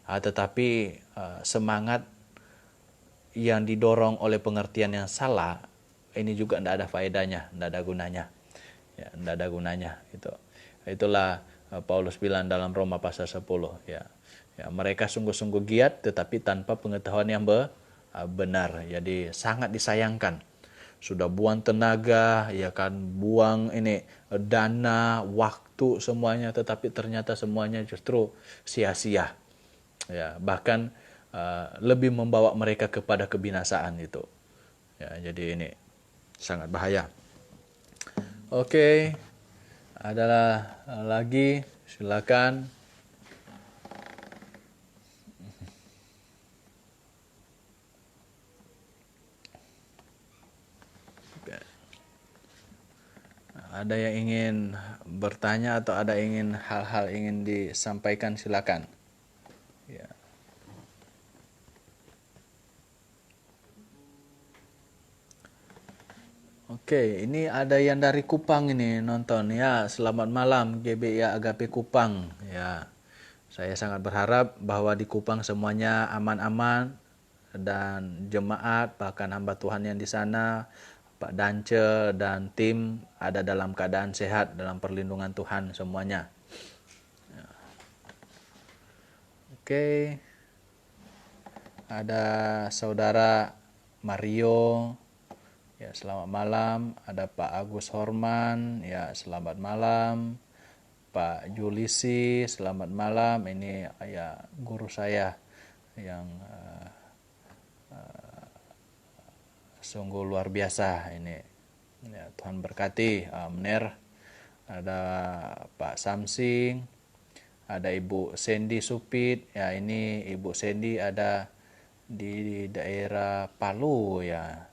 Tetapi semangat yang didorong oleh pengertian yang salah ini juga tidak ada faedahnya, tidak ada gunanya. Ya, tidak ada gunanya gitu. Itulah Paulus bilang dalam Roma pasal 10 ya. Ya, mereka sungguh-sungguh giat tetapi tanpa pengetahuan yang benar. Jadi sangat disayangkan. Sudah buang tenaga, ya kan, buang ini dana, waktu semuanya tetapi ternyata semuanya justru sia-sia. Ya, bahkan lebih membawa mereka kepada kebinasaan itu. Ya, jadi ini sangat bahaya. Oke, adalah lagi silakan. Oke. Ada yang ingin bertanya atau ada ingin hal-hal ingin disampaikan silakan. Ya. Oke, ini ada yang dari Kupang ini nonton ya. Selamat malam GBI Agape Kupang ya. Saya sangat berharap bahwa di Kupang semuanya aman-aman dan jemaat bahkan hamba Tuhan yang di sana, Pak Dance dan tim ada dalam keadaan sehat dalam perlindungan Tuhan semuanya. Oke. Ada saudara Mario, ya selamat malam. Ada Pak Agus Horman, ya selamat malam. Pak Julisi, selamat malam. Ini ya guru saya yang sungguh luar biasa ini. Ya, Tuhan berkati. Mener. Ada Pak Samsing, ada Ibu Sandy Supit. Ya ini Ibu Sandy ada di daerah Palu ya.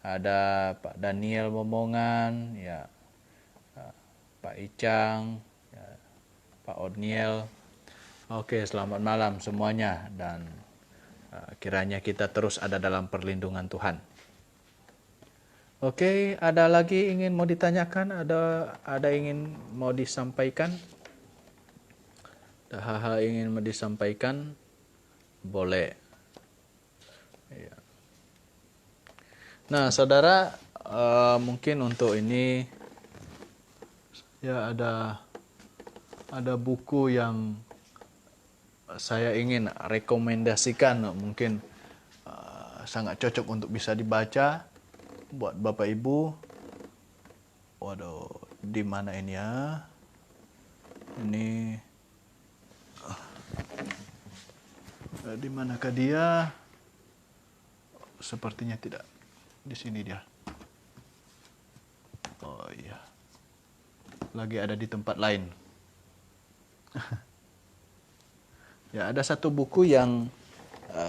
Ada Pak Daniel Momongan ya, Pak Icang ya, Pak Odniel. Oke, selamat malam semuanya dan kiranya kita terus ada dalam perlindungan Tuhan. Oke, ada lagi ingin mau ditanyakan, ada ingin mau disampaikan? Ada hal-hal ingin mau disampaikan? Boleh. Ya. Nah, saudara, mungkin untuk ini ya ada buku yang saya ingin rekomendasikan, mungkin sangat cocok untuk bisa dibaca buat Bapak Ibu. Waduh, di mana ini ya? Ini di manakah dia? Sepertinya tidak. Di sini dia. Oh iya. Lagi ada di tempat lain. Ya, ada satu buku yang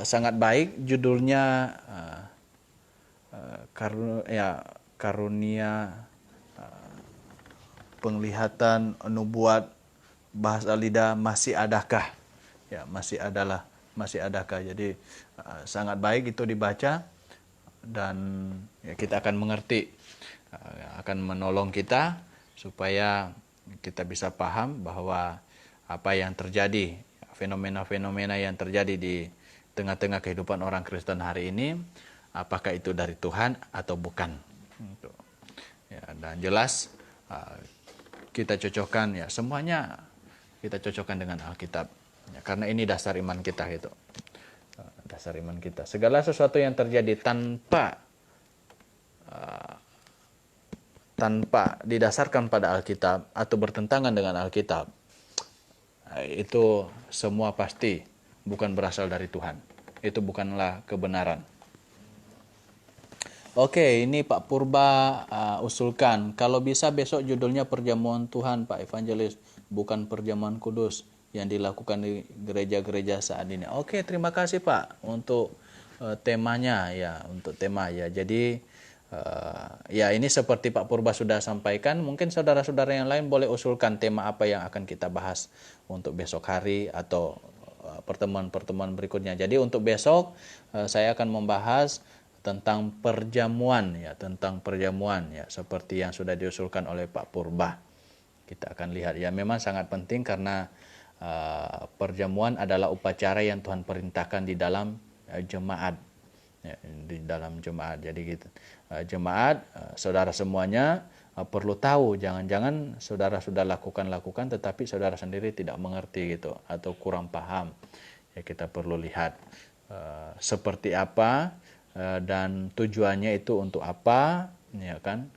sangat baik, judulnya Karunia Penglihatan Nubuat Bahasa Lidah Masih Adakah? Ya, masih adakah? Jadi sangat baik itu dibaca dan ya, kita akan mengerti, akan menolong kita supaya kita bisa paham bahwa apa yang terjadi, fenomena-fenomena yang terjadi di tengah-tengah kehidupan orang Kristen hari ini, apakah itu dari Tuhan atau bukan. Ya, dan jelas kita cocokkan ya, semuanya kita cocokkan dengan Alkitab ya, karena ini dasar iman kita gitu. Dasar iman kita. Segala sesuatu yang terjadi tanpa didasarkan pada Alkitab atau bertentangan dengan Alkitab, itu semua pasti bukan berasal dari Tuhan. Itu bukanlah kebenaran. Oke, ini Pak Purba usulkan. Kalau bisa besok judulnya Perjamuan Tuhan, Pak Evangelis, bukan Perjamuan Kudus yang dilakukan di gereja-gereja saat ini. Oke, terima kasih Pak untuk temanya ya, untuk tema ya. Jadi ya ini seperti Pak Purba sudah sampaikan, mungkin saudara-saudara yang lain boleh usulkan tema apa yang akan kita bahas untuk besok hari atau pertemuan-pertemuan berikutnya. Jadi untuk besok saya akan membahas tentang perjamuan ya, seperti yang sudah diusulkan oleh Pak Purba. Kita akan lihat ya, memang sangat penting karena perjamuan adalah upacara yang Tuhan perintahkan di dalam jemaat ya, di dalam jemaat. Jadi gitu, jemaat saudara semuanya perlu tahu, jangan-jangan saudara sudah lakukan tetapi saudara sendiri tidak mengerti gitu atau kurang paham ya. Kita perlu lihat seperti apa dan tujuannya itu untuk apa ya kan,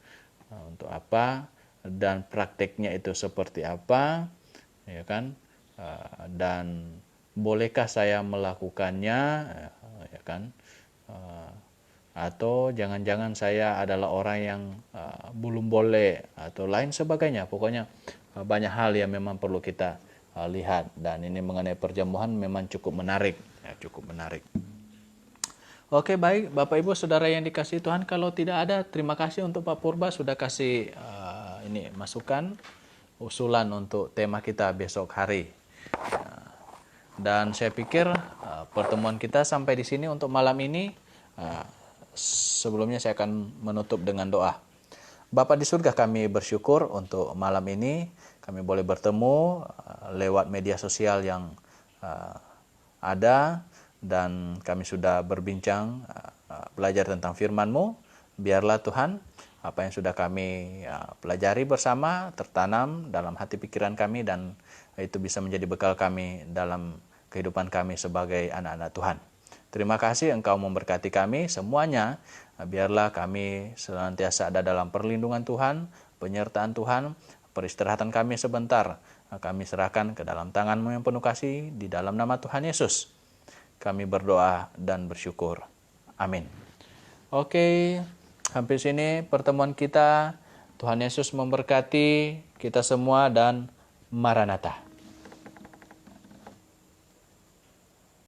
untuk apa dan prakteknya itu seperti apa ya kan. Dan bolehkah saya melakukannya ya kan, atau jangan-jangan saya adalah orang yang belum boleh atau lain sebagainya. Pokoknya banyak hal yang memang perlu kita lihat, dan ini mengenai perjamuan memang cukup menarik ya, cukup menarik. Oke, baik Bapak Ibu Saudara yang dikasihi Tuhan, kalau tidak ada, terima kasih untuk Pak Purba sudah kasih ini masukan usulan untuk tema kita besok hari. Dan saya pikir pertemuan kita sampai di sini untuk malam ini. Sebelumnya saya akan menutup dengan doa. Bapa di surga, kami bersyukur untuk malam ini kami boleh bertemu lewat media sosial yang ada dan kami sudah berbincang belajar tentang firman-Mu. Biarlah Tuhan apa yang sudah kami pelajari bersama tertanam dalam hati pikiran kami dan itu bisa menjadi bekal kami dalam kehidupan kami sebagai anak-anak Tuhan. Terima kasih Engkau memberkati kami semuanya. Biarlah kami senantiasa ada dalam perlindungan Tuhan, penyertaan Tuhan. Peristirahatan kami sebentar kami serahkan ke dalam tangan-Mu yang penuh kasih di dalam nama Tuhan Yesus. Kami berdoa dan bersyukur. Amin. Oke, sampai sini pertemuan kita. Tuhan Yesus memberkati kita semua dan Maranatha.